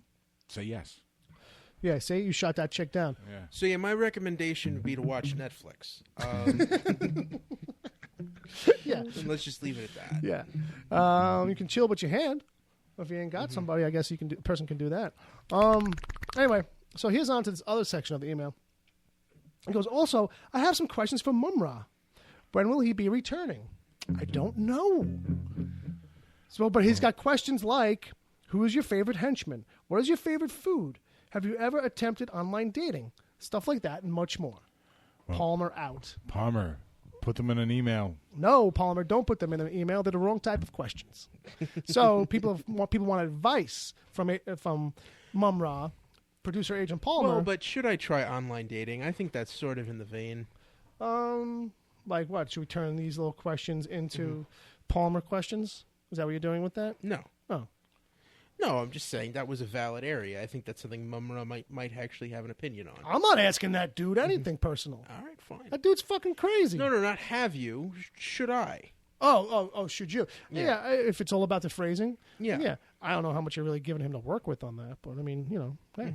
say yes. Yeah, say you shot that chick down. Yeah. So yeah, my recommendation would be to watch Netflix. Yeah, And let's just leave it at that. yeah. You can chill with your hand. If you ain't got somebody, I guess person can do that. Anyway, so here's on to this other section of the email. It goes, also, I have some questions for Mumra. When will he be returning? I don't know. So, but he's got questions like, who is your favorite henchman? What is your favorite food? Have you ever attempted online dating? Stuff like that and much more. Well, Palmer out. Palmer, put them in an email. No, Palmer, don't put them in an email. They're the wrong type of questions. So people want advice from Mumra, producer Agent Palmer. Well, but should I try online dating? I think that's sort of in the vein. Like what? Should we turn these little questions into Palmer questions? Is that what you're doing with that? No. Oh. No, I'm just saying that was a valid area. I think that's something Mumra might actually have an opinion on. I'm not asking that dude anything personal. All right, fine. That dude's fucking crazy. No, not have you. Should I? Oh, should you? Yeah. If it's all about the phrasing. Yeah. I don't know how much you're really giving him to work with on that, but I mean, hey,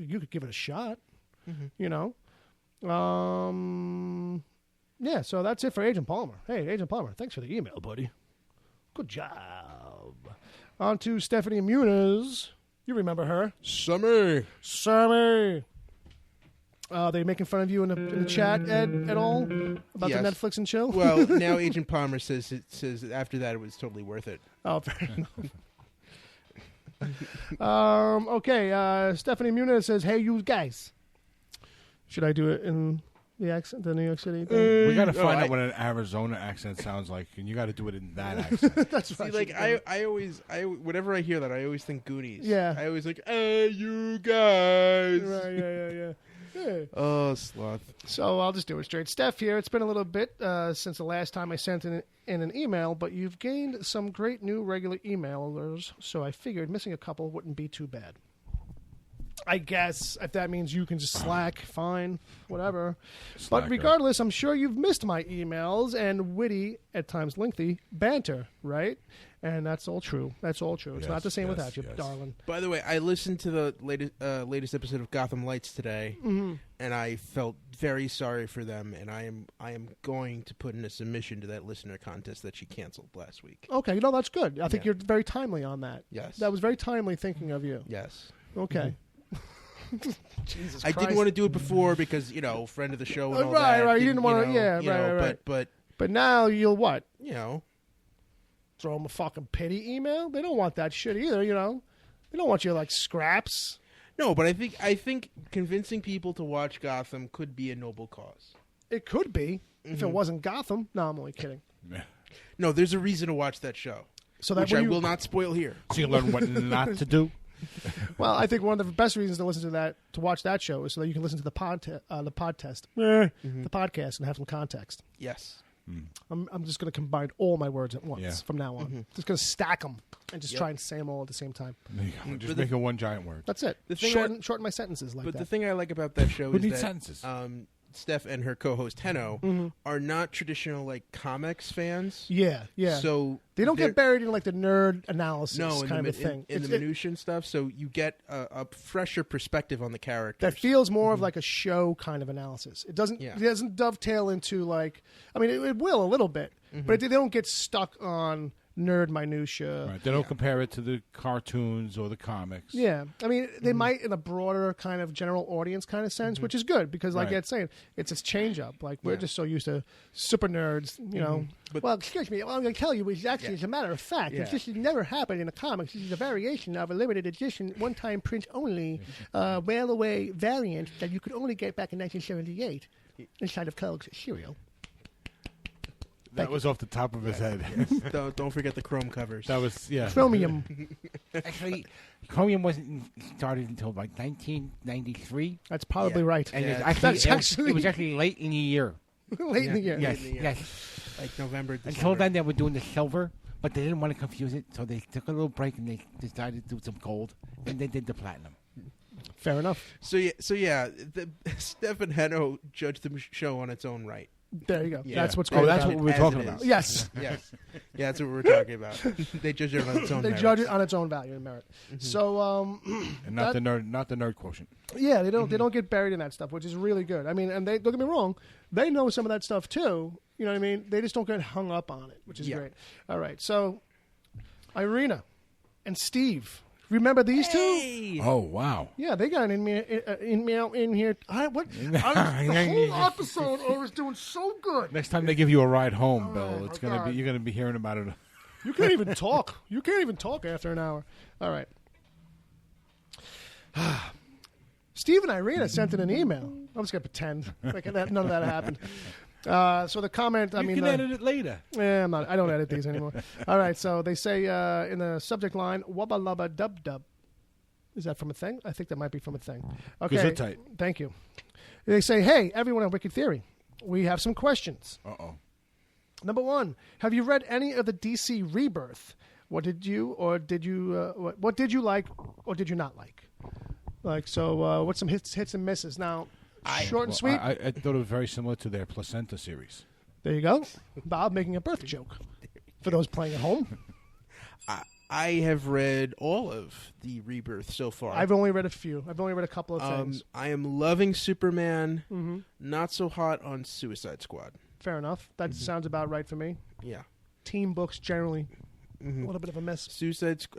you could give it a shot. You know? Yeah, so that's it for Agent Palmer. Hey, Agent Palmer, thanks for the email, buddy. Good job. On to Stephanie Muniz. You remember her. Sammy. They making fun of you in the chat, Ed, at all? About the Yes. Netflix and chill? Well, now Agent Palmer says after that it was totally worth it. Oh, fair enough. Okay, Stephanie Muniz says, hey, you guys. Should I do it in the accent, the New York City thing? We got to find out what an Arizona accent sounds like, and you got to do it in that accent. That's See, right. like I always whenever I hear that, I always think Goonies. Yeah. I always like, hey, you guys. Right, yeah. Oh, sloth. So I'll just do it straight. Steph here. It's been a little bit since the last time I sent in an email, but you've gained some great new regular emailers, so I figured missing a couple wouldn't be too bad. I guess if that means you can just slack, fine, whatever. Slacker. But regardless, I'm sure you've missed my emails and witty, at times lengthy, banter, right? And that's all true. It's Yes, not the same yes, without you, yes. darling. By the way, I listened to the latest episode of Gotham Lights today, and I felt very sorry for them. And I am going to put in a submission to that listener contest that she canceled last week. Okay, that's good. I think you're very timely on that. Yes. That was very timely thinking of you. Yes. Okay. Jesus I Christ. didn't want to do it before because friend of the show and all that. Right. You didn't want to. Yeah, you right, know, right. But now you'll what? Throw Throw them a fucking pity email? They don't want that shit either. They don't want you like scraps. No, but I think convincing people to watch Gotham could be a noble cause. It could be if it wasn't Gotham. No, I'm only kidding. No, there's a reason to watch that show, So that which I will not spoil here. So you learn what not to do. Well, I think one of the best reasons to watch that show is so that you can listen to the podcast, and have some context. Yes. I'm just going to combine all my words at once Yeah. from now on. Just going to stack them and just try and say them all at the same time. There you go. Just make it one giant word. That's it. The thing Shorten my sentences like But that. the thing I like about that show Who is needs that sentences? Steph and her co-host Henno are not traditional like comics fans. Yeah. So They don't they're- get buried in like the nerd analysis in kind the, of thing. in the minutia and stuff. So you get a fresher perspective on the characters. that feels more of like a show kind of analysis. It doesn't. Yeah. It doesn't dovetail into like. I mean, it will a little bit, but they don't get stuck on nerd minutia. Right. They don't compare it to the cartoons or the comics. Yeah, I mean, they might in a broader kind of general audience kind of sense, which is good because, like Right. Ed's saying, it's a change up. Like we're just so used to super nerds, But- well, excuse me, what I'm going to tell you is actually, as a matter of fact, Yeah. this has never happened in the comics. This is a variation of a limited edition, one-time print only, mail-away variant that you could only get back in 1978 inside of Kellogg's cereal. That was off the top of his head. don't forget the chrome covers. That was, yeah. Chromium. Actually, Chromium wasn't started until like 1993, That's probably right. and Yeah, it was actually late in the year. Late in the year. Yes, in the year. yes. like November, Until December. then, they were doing the silver, but they didn't want to confuse it, so they took a little break and they decided to do some gold, and they did the platinum. Fair enough. So yeah, Steph and Henno judged the show on its own right. There you go. Yeah. That's what's Oh, great that's about what it. we were As talking it about. is. Yes. Yes, yeah, that's what we're talking about. They judge it on its own. They merits. judge it on its own value and merit. So, And not the nerd quotient. yeah, they don't get buried in that stuff, which is really good. I mean, and they don't get me wrong, they know some of that stuff too. You know what I mean? They just don't get hung up on it, which is Yeah. great. All right, so Irina and Steve Remember these two? Hey! Oh, wow. Yeah, they got an email in here. The whole episode I was doing so good. Next time they give you a ride home, Bill, my it's gonna God. be you're gonna be hearing about it. You can't even talk. You can't even talk after an hour. All right. Steve and Irina sent in an email. I'm just going to pretend like none of that happened. So the comment, You can edit it later. Yeah, I don't edit these anymore. All right, so they say in the subject line, wubba lubba dub dub. Is that from a thing? I think that might be from a thing. Okay, Gesundheit. thank you. They say, hey, everyone at Wicked Theory, we have some questions. Uh-oh. Number one, have you read any of the DC Rebirth? What did you like or did you not like? Like, so what's some hits and misses? Now, short and sweet. I thought it was very similar to their Placenta series. There you go. Bob making a birth joke for those playing at home. I have read all of the Rebirth so far. I've only read a few. I've only read a couple of things. I am loving Superman. Not so hot on Suicide Squad. Fair enough. That sounds about right for me. Yeah. Team books generally a little bit of a miss.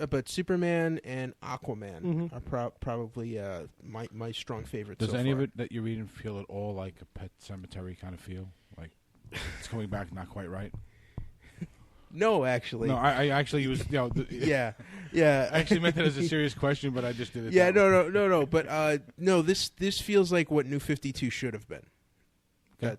But Superman and Aquaman are probably my strong favorites. Does so any far. of it that you're reading feel at all like a Pet Cemetery kind of feel? Like it's coming back not quite right? No, actually. No, I actually was. Yeah. I actually meant that as a serious question, but I just did it. Yeah, that way. no. But no, this feels like what New 52 should have been. Okay.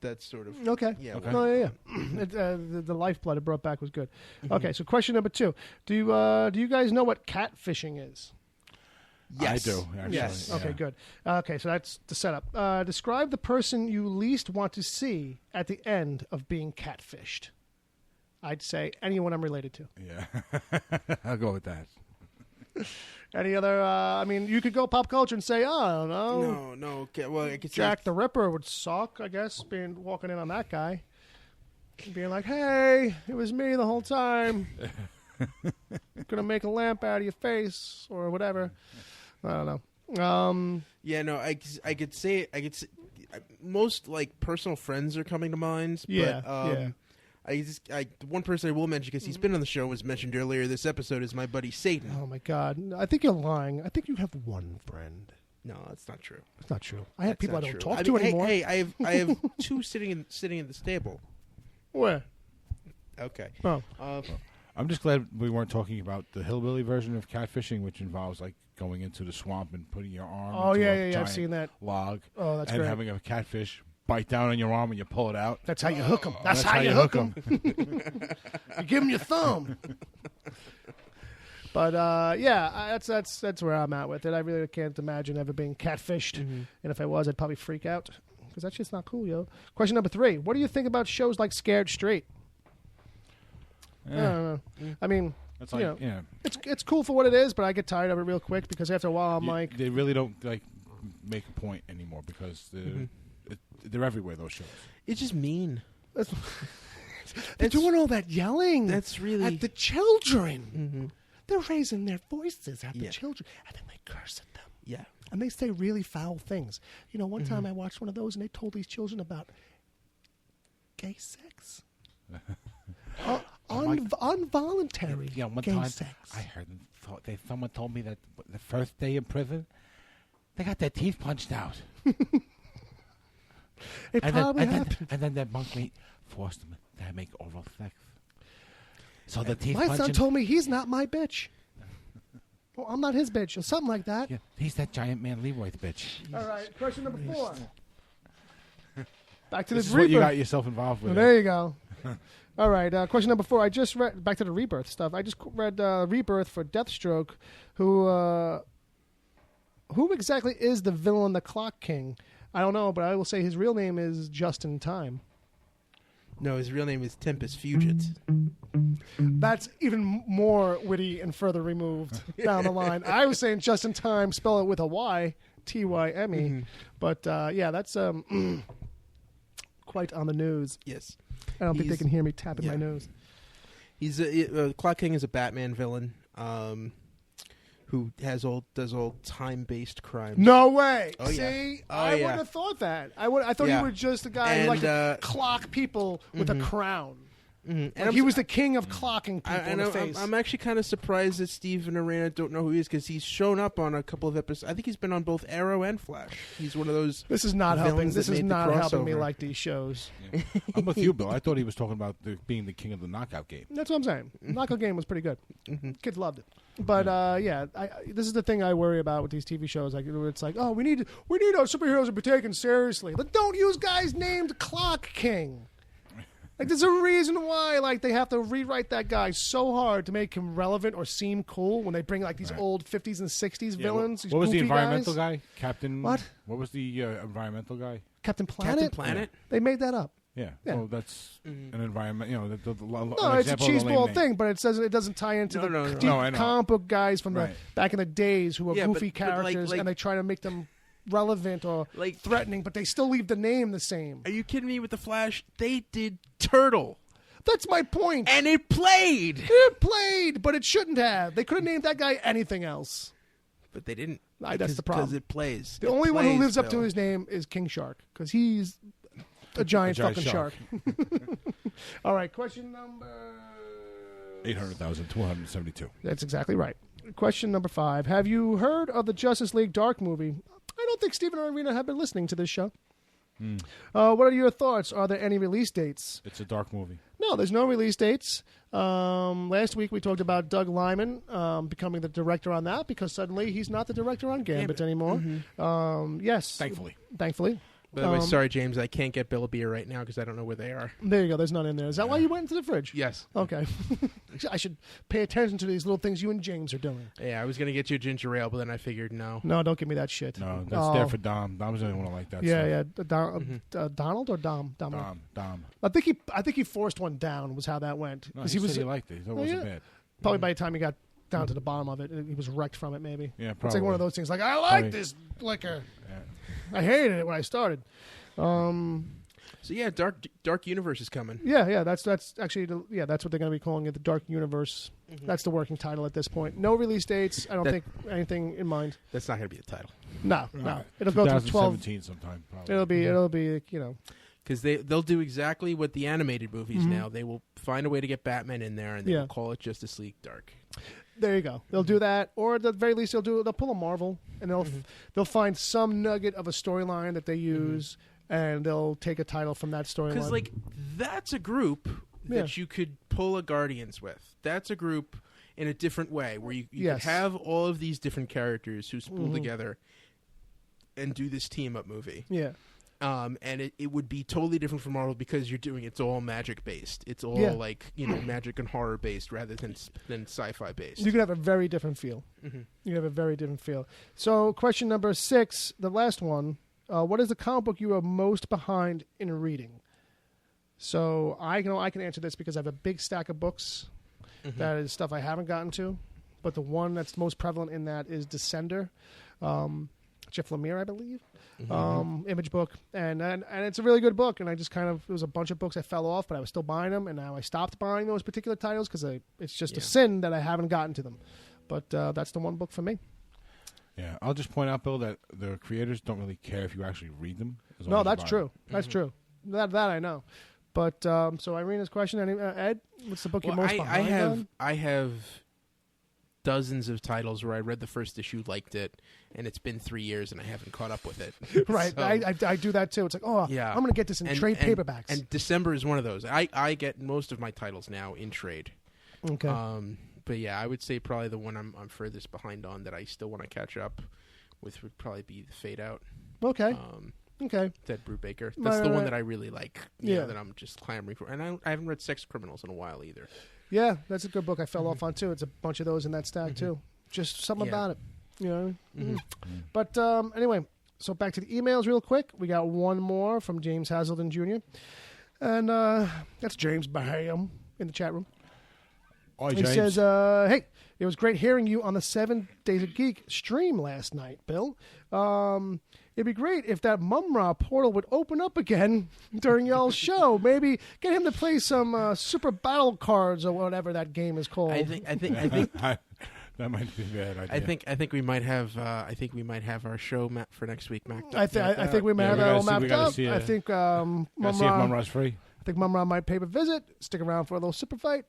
That's sort of Okay. Yeah. Okay. No, yeah. The lifeblood it brought back was good. Okay, so question number 2. Do you guys know what catfishing is? Yes. I do, actually. Yes. Yeah. Okay, good. Okay, so that's the setup. Describe the person you least want to see at the end of being catfished. I'd say anyone I'm related to. Yeah, I'll go with that. Any other? I mean, you could go pop culture and say, oh, I don't know. No. Okay, well, I could say Jack the Ripper would suck, I guess, walking in on that guy. Being like, hey, it was me the whole time. Gonna make a lamp out of your face or whatever. I don't know. Yeah, no, I could say most like personal friends are coming to mind. Yeah, but, yeah. One person I will mention because he's been on the show was mentioned earlier this episode is my buddy Satan. Oh my God! I think you're lying. I think you have one friend. No, that's not true. That's not true. I have people I That's don't not talk true. to anymore. Hey, I have two sitting at this table. Where? Okay. Oh, I'm just glad we weren't talking about the hillbilly version of catfishing, which involves like going into the swamp and putting your arm into a I've giant seen that. log Oh, that's and great. having a catfish bite down on your arm and you pull it out. That's how you hook them. That's how you hook them. You give them your thumb. But that's where I'm at with it. I really can't imagine ever being catfished, and if I was, I'd probably freak out because that's just not cool, yo. Question number 3: what do you think about shows like Scared Straight? I don't know. I mean, That's you like, know, it's cool for what it is, but I get tired of it real quick because after a while I'm like, they really don't like make a point anymore because they're everywhere. Those shows. It's just mean. they're doing all that yelling. That's really at the children. They're raising their voices at the Yeah. children, and then they curse at them. Yeah. And they say really foul things. You know, one time I watched one of those, and they told these children about gay sex. Involuntary One gay time sex. I heard someone told me that the first day in prison, they got their teeth punched out. It probably happened. And then their bunkmate forced them to make oral sex. So the teeth My son punching. told me he's not my bitch. Well, I'm not his bitch, or something like that. Yeah, he's that giant man Leroy's bitch. All right, question number 4. Back to This the is what you Rebirth. got yourself involved with. There you go. All right, question number 4. I just read back to the Rebirth stuff. I just read Rebirth for Deathstroke, who exactly is the villain, the Clock King? I don't know, but I will say his real name is Just in Time. No, his real name is Tempest Fugit. That's even more witty and further removed down the line. I was saying Just in Time, spell it with a Y, Tyme. But that's quite on the news. Yes. I don't think they can hear me tapping my nose. He's Clock King is a Batman villain who does all time-based crimes. No way. Oh, yeah. See, Oh, I yeah. wouldn't have thought that. I thought Yeah. you were just a guy who And, liked to clock people with a crown. Mm-hmm. Like, he was the king of clocking people in the face. I'm actually kind of surprised that Steve and Arena don't know who he is because he's shown up on a couple of episodes. I think he's been on both Arrow and Flash. He's one of those. This is not helping. villains This that is made the not helping me crossover. like these shows. Yeah. I'm with you, Bill. I thought he was talking about being the king of the knockout game. That's what I'm saying. Knockout game was pretty good. Kids loved it. But this is the thing I worry about with these TV shows. Like, it's like, oh, we need our superheroes to be taken seriously. But don't use guys named Clock King. Like, there's a reason why, like, they have to rewrite that guy so hard to make him relevant or seem cool when they bring, like, these old 50s and 60s villains. These What was the goofy environmental guys. guy? Captain. What? What was the environmental guy? Captain Planet? Captain Planet. They made that up. Yeah. Yeah. Well, that's an environment. You know, No, it's a cheeseball thing, but it says it doesn't tie into No, the no. deep No, I know. comic book guys from the Right. back in the days who were Yeah, goofy but like- characters, like- and they try to make them relevant or Like- threatening, but they still leave the name the same. Are you kidding me with the Flash? They did Turtle, That's my point. and it played, It played, but it shouldn't have. They could have named that guy anything else. but they didn't. That's the problem. Because it plays. The It only one who plays, lives up to Bill. his name is King Shark, because he's a giant giant fucking shark. shark. All right, question number... 800,272. That's exactly right. Question number 5. Have you heard of the Justice League Dark movie? I don't think Stephen or Arena have been listening to this show. What are your thoughts? Are there any release dates? It's a dark movie. No, there's no release dates. Last week we talked about Doug Liman becoming the director on that because suddenly he's not the director on Gambit anymore. Yes. Thankfully. By the way, sorry, James, I can't get Bill a beer right now because I don't know where they are. There you go. There's none in there. Is that why you went into the fridge? Yes. Okay. I should pay attention to these little things you and James are doing. Yeah, I was going to get you a ginger ale, but then I figured no. No, don't give me that shit. No, that's there for Dom. Dom's the only one who like that Yeah, stuff. yeah. Donald or Dom? Dom. I think he forced one down. Was how that went. No, 'Cause he said he liked it. He thought it wasn't yeah. bad. Probably by the time he got down to the bottom of it, he was wrecked from it. Maybe. Yeah, It's like probably. one of those things. Like I like this liquor. Yeah. I hated it when I started. So yeah, Dark Universe is coming. Yeah. That's actually that's what they're going to be calling it, the Dark Universe. That's the working title at this point. No release dates. I don't think anything in mind. That's not going to be the title. No. It'll go through 12. 2017 sometime. Probably. It'll be Because they'll do exactly what the animated movies now. They will find a way to get Batman in there, and they will call it Justice League Dark. There you go. They'll do that, or at the very least, they'll pull a Marvel, and they'll find some nugget of a storyline that they use, and they'll take a title from that storyline. Because like that's a group that you could pull a Guardians with. That's a group in a different way where you could have all of these different characters who spool together and do this team up movie. Yeah. And it would be totally different from Marvel because it's all magic based. It's all like magic and horror based rather than sci-fi based. You could have a very different feel. You could have a very different feel. So, question number 6, the last one. What is the comic book you are most behind in reading? So I can answer this because I have a big stack of books. That is stuff I haven't gotten to, but the one that's most prevalent in that is Descender, Jeff Lemire, I believe. Image book, and it's a really good book. And I just there was a bunch of books I fell off, but I was still buying them, and now I stopped buying those particular titles because it's just a sin that I haven't gotten to them. But that's the one book for me. Yeah, I'll just point out, Bill, that the creators don't really care if you actually read them. No, that's true. That's true. That I know. But so Irina's question, Ed, what's the book you're most behind on? I have dozens of titles where I read the first issue, liked it, and it's been 3 years and I haven't caught up with it. Right, So, I do that too. It's like, I'm going to get this in trade paperbacks. And December is one of those. I get most of my titles now in trade. Okay. But yeah, I would say probably the one I'm furthest behind on that I still want to catch up with would probably be the Fade Out. Okay. Okay. Ted Brubaker. That's the one that I really like. Yeah. That I'm just clamoring for. And I haven't read Sex Criminals in a while either. Yeah, that's a good book I fell off on too. It's a bunch of those in that stack too. Just something about it. You know? But anyway, so back to the emails real quick. We got one more from James Hazelden Jr. And that's James Baham in the chat room. Hi, He James. says, hey, it was great hearing you on the 7 Days of Geek stream last night, Bill. It'd be great if that Mumra portal would open up again during y'all's show. Maybe get him to play some Super Battle Cards or whatever that game is called. I think that might be a bad idea. I think we might have our show for next week mapped up. I think we might have that all mapped up. I think See if Mumra. Mumra's free. I think Mum Ron might pay a visit, stick around for a little super fight,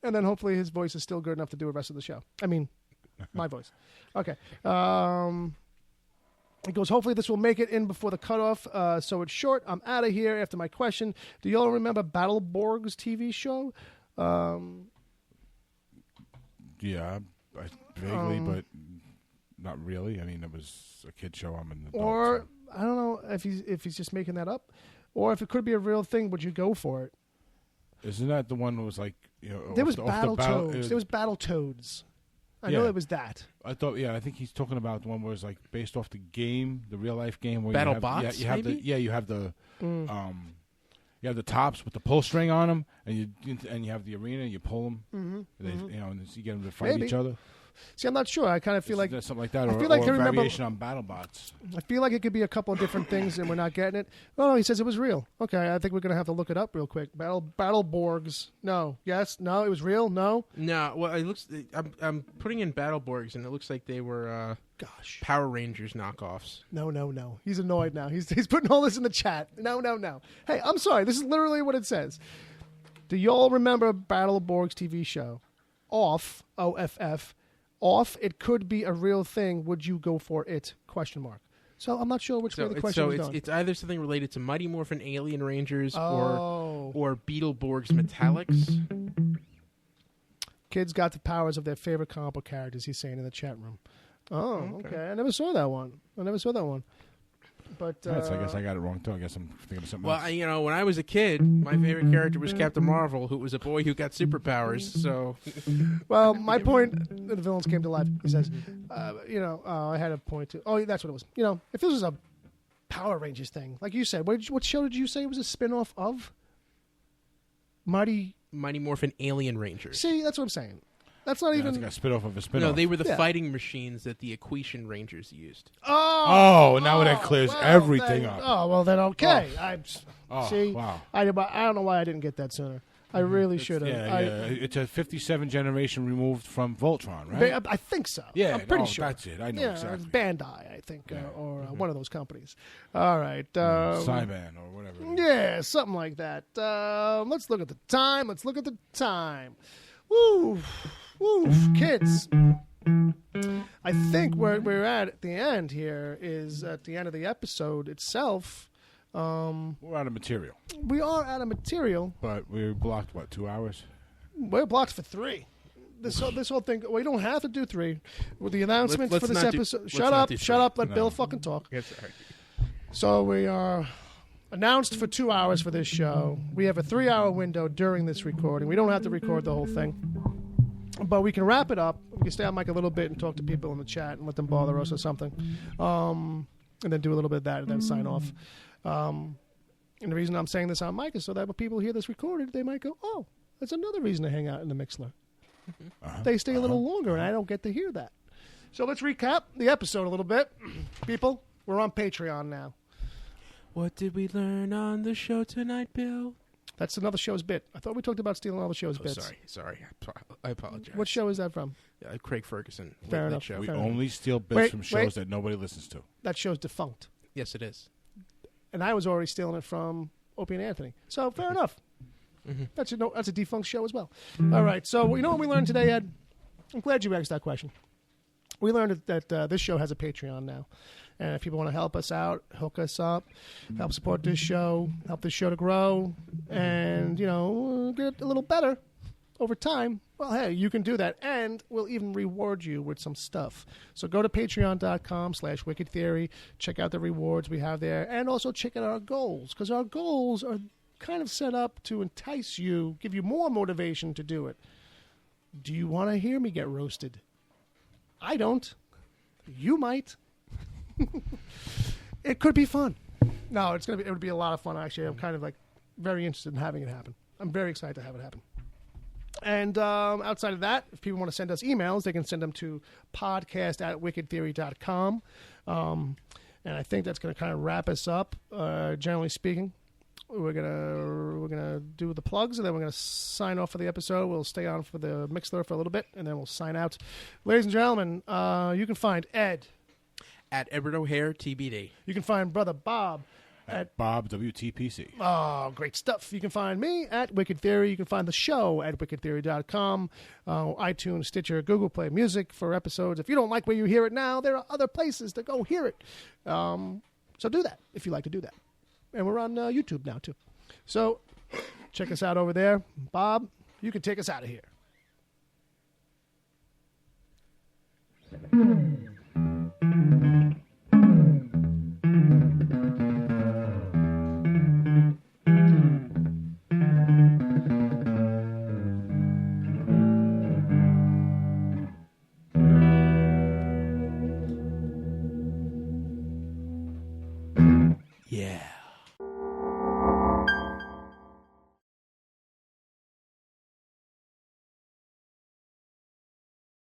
and then hopefully his voice is still good enough to do the rest of the show. I mean, my voice. Okay. It goes, hopefully this will make it in before the cutoff, so it's short. I'm out of here after my question. Do y'all remember Battleborg's TV show? Yeah, vaguely, but not really. I mean, it was a kid show. I'm an adult. Or, I don't know if he's just making that up, or if it could be a real thing, would you go for it? Isn't that the one that was like, There was Battletoads. There was Battletoads. I know it was that. I thought, I think he's talking about the one where it's like based off the game, the real life game. Where BattleBots, you have maybe? you have the you have the tops with the pull string on them, and you have the arena. And you pull them, and you get them to fight each other. See, I'm not sure. I kind of feel like something like that, I feel like or I a remember, variation on BattleBots. I feel like it could be a couple of different things, and we're not getting it. Oh, no, he says it was real. Okay, I think we're gonna have to look it up real quick. Battleborgs. No. Yes. No. It was real. No. No. Well, it looks. I'm putting in Battleborgs, and it looks like they were Power Rangers knockoffs. No. He's annoyed now. He's putting all this in the chat. No. Hey, I'm sorry. This is literally what it says. Do y'all remember Battleborg's TV show? Off. OFF. Off, it could be a real thing. Would you go for it? ? So I'm not sure which way the question is going. It's either something related to Mighty Morphin Alien Rangers or Beetleborgs Metallics. Kids got the powers of their favorite comic book characters, he's saying in the chat room. Oh, okay. I never saw that one. But I guess I got it wrong too. I guess I'm thinking of something else. Well, when I was a kid, my favorite character was Captain Marvel, who was a boy who got superpowers. So, well, my point, the villains came to life. He says, I had a point too. Oh, that's what it was. If this was a Power Rangers thing, like you said, what show did you say it was a spinoff of? Mighty Morphin Alien Rangers. See, that's what I'm saying. That's not even. It's like a spin-off of a spin-off. No, they were the fighting machines that the Equation Rangers used. Now that clears everything up. Oh, well, then okay. See, wow. I don't know why I didn't get that sooner. I really should have. Yeah. It's a 57 generation removed from Voltron, right? I think so. Yeah, I'm pretty sure. That's it. I know exactly. It's Bandai, I think, or one of those companies. All right. Cyban or whatever. Yeah, something like that. Let's look at the time. Woo, kids. I think where we're at the end here is at the end of the episode itself. We're out of material. We are out of material. But we blocked, 2 hours? We're blocked for 3. This whole thing, we don't have to do 3. With the announcements for this episode. Shut up, let Bill fucking talk. Yes, sorry. So we are announced for 2 hours for this show. We have a 3-hour window during this recording. We don't have to record the whole thing. But we can wrap it up. We can stay on mic a little bit and talk to people in the chat and let them bother us or something. And then do a little bit of that and then sign off. And the reason I'm saying this on mic is so that when people hear this recorded, they might go, oh, that's another reason to hang out in the Mixler. They stay a little longer, and I don't get to hear that. So let's recap the episode a little bit. People, we're on Patreon now. What did we learn on the show tonight, Bill? That's another show's bit. I thought we talked about stealing all the show's bits. Sorry. I apologize. What show is that from? Craig Ferguson. Fair enough. Show. We only steal bits from shows that nobody listens to. That show's defunct. Yes, it is. And I was already stealing it from Opie and Anthony. So fair enough. Mm-hmm. That's a defunct show as well. All right. So you know what we learned today, Ed? I'm glad you asked that question. We learned that this show has a Patreon now. And if people want to help us out, hook us up, help support this show, help this show to grow, and, get a little better over time, well, hey, you can do that. And we'll even reward you with some stuff. So go to patreon.com/Wicked Theory. Check out the rewards we have there. And also check out our goals, because our goals are kind of set up to entice you, give you more motivation to do it. Do you want to hear me get roasted? I don't. You might. It could be fun. No, it would be a lot of fun, actually. I'm kind of very interested in having it happen. I'm very excited to have it happen. And outside of that, if people want to send us emails, they can send them to podcast@wickedtheory.com. And I think that's going to kind of wrap us up, generally speaking. We're gonna do the plugs, and then we're gonna sign off for the episode. We'll stay on for the Mixler for a little bit, and then we'll sign out. Ladies and gentlemen, you can find Ed at Edward O'Hare TBD. You can find Brother Bob At Bob WTPC. Oh, great stuff. You can find me at Wicked Theory. You can find the show at wickedtheory.com, iTunes, Stitcher, Google Play Music for episodes. If you don't like where you hear it now, there are other places to go hear it. So do that if you like to do that. And we're on YouTube now, too. So check us out over there. Bob, you can take us out of here.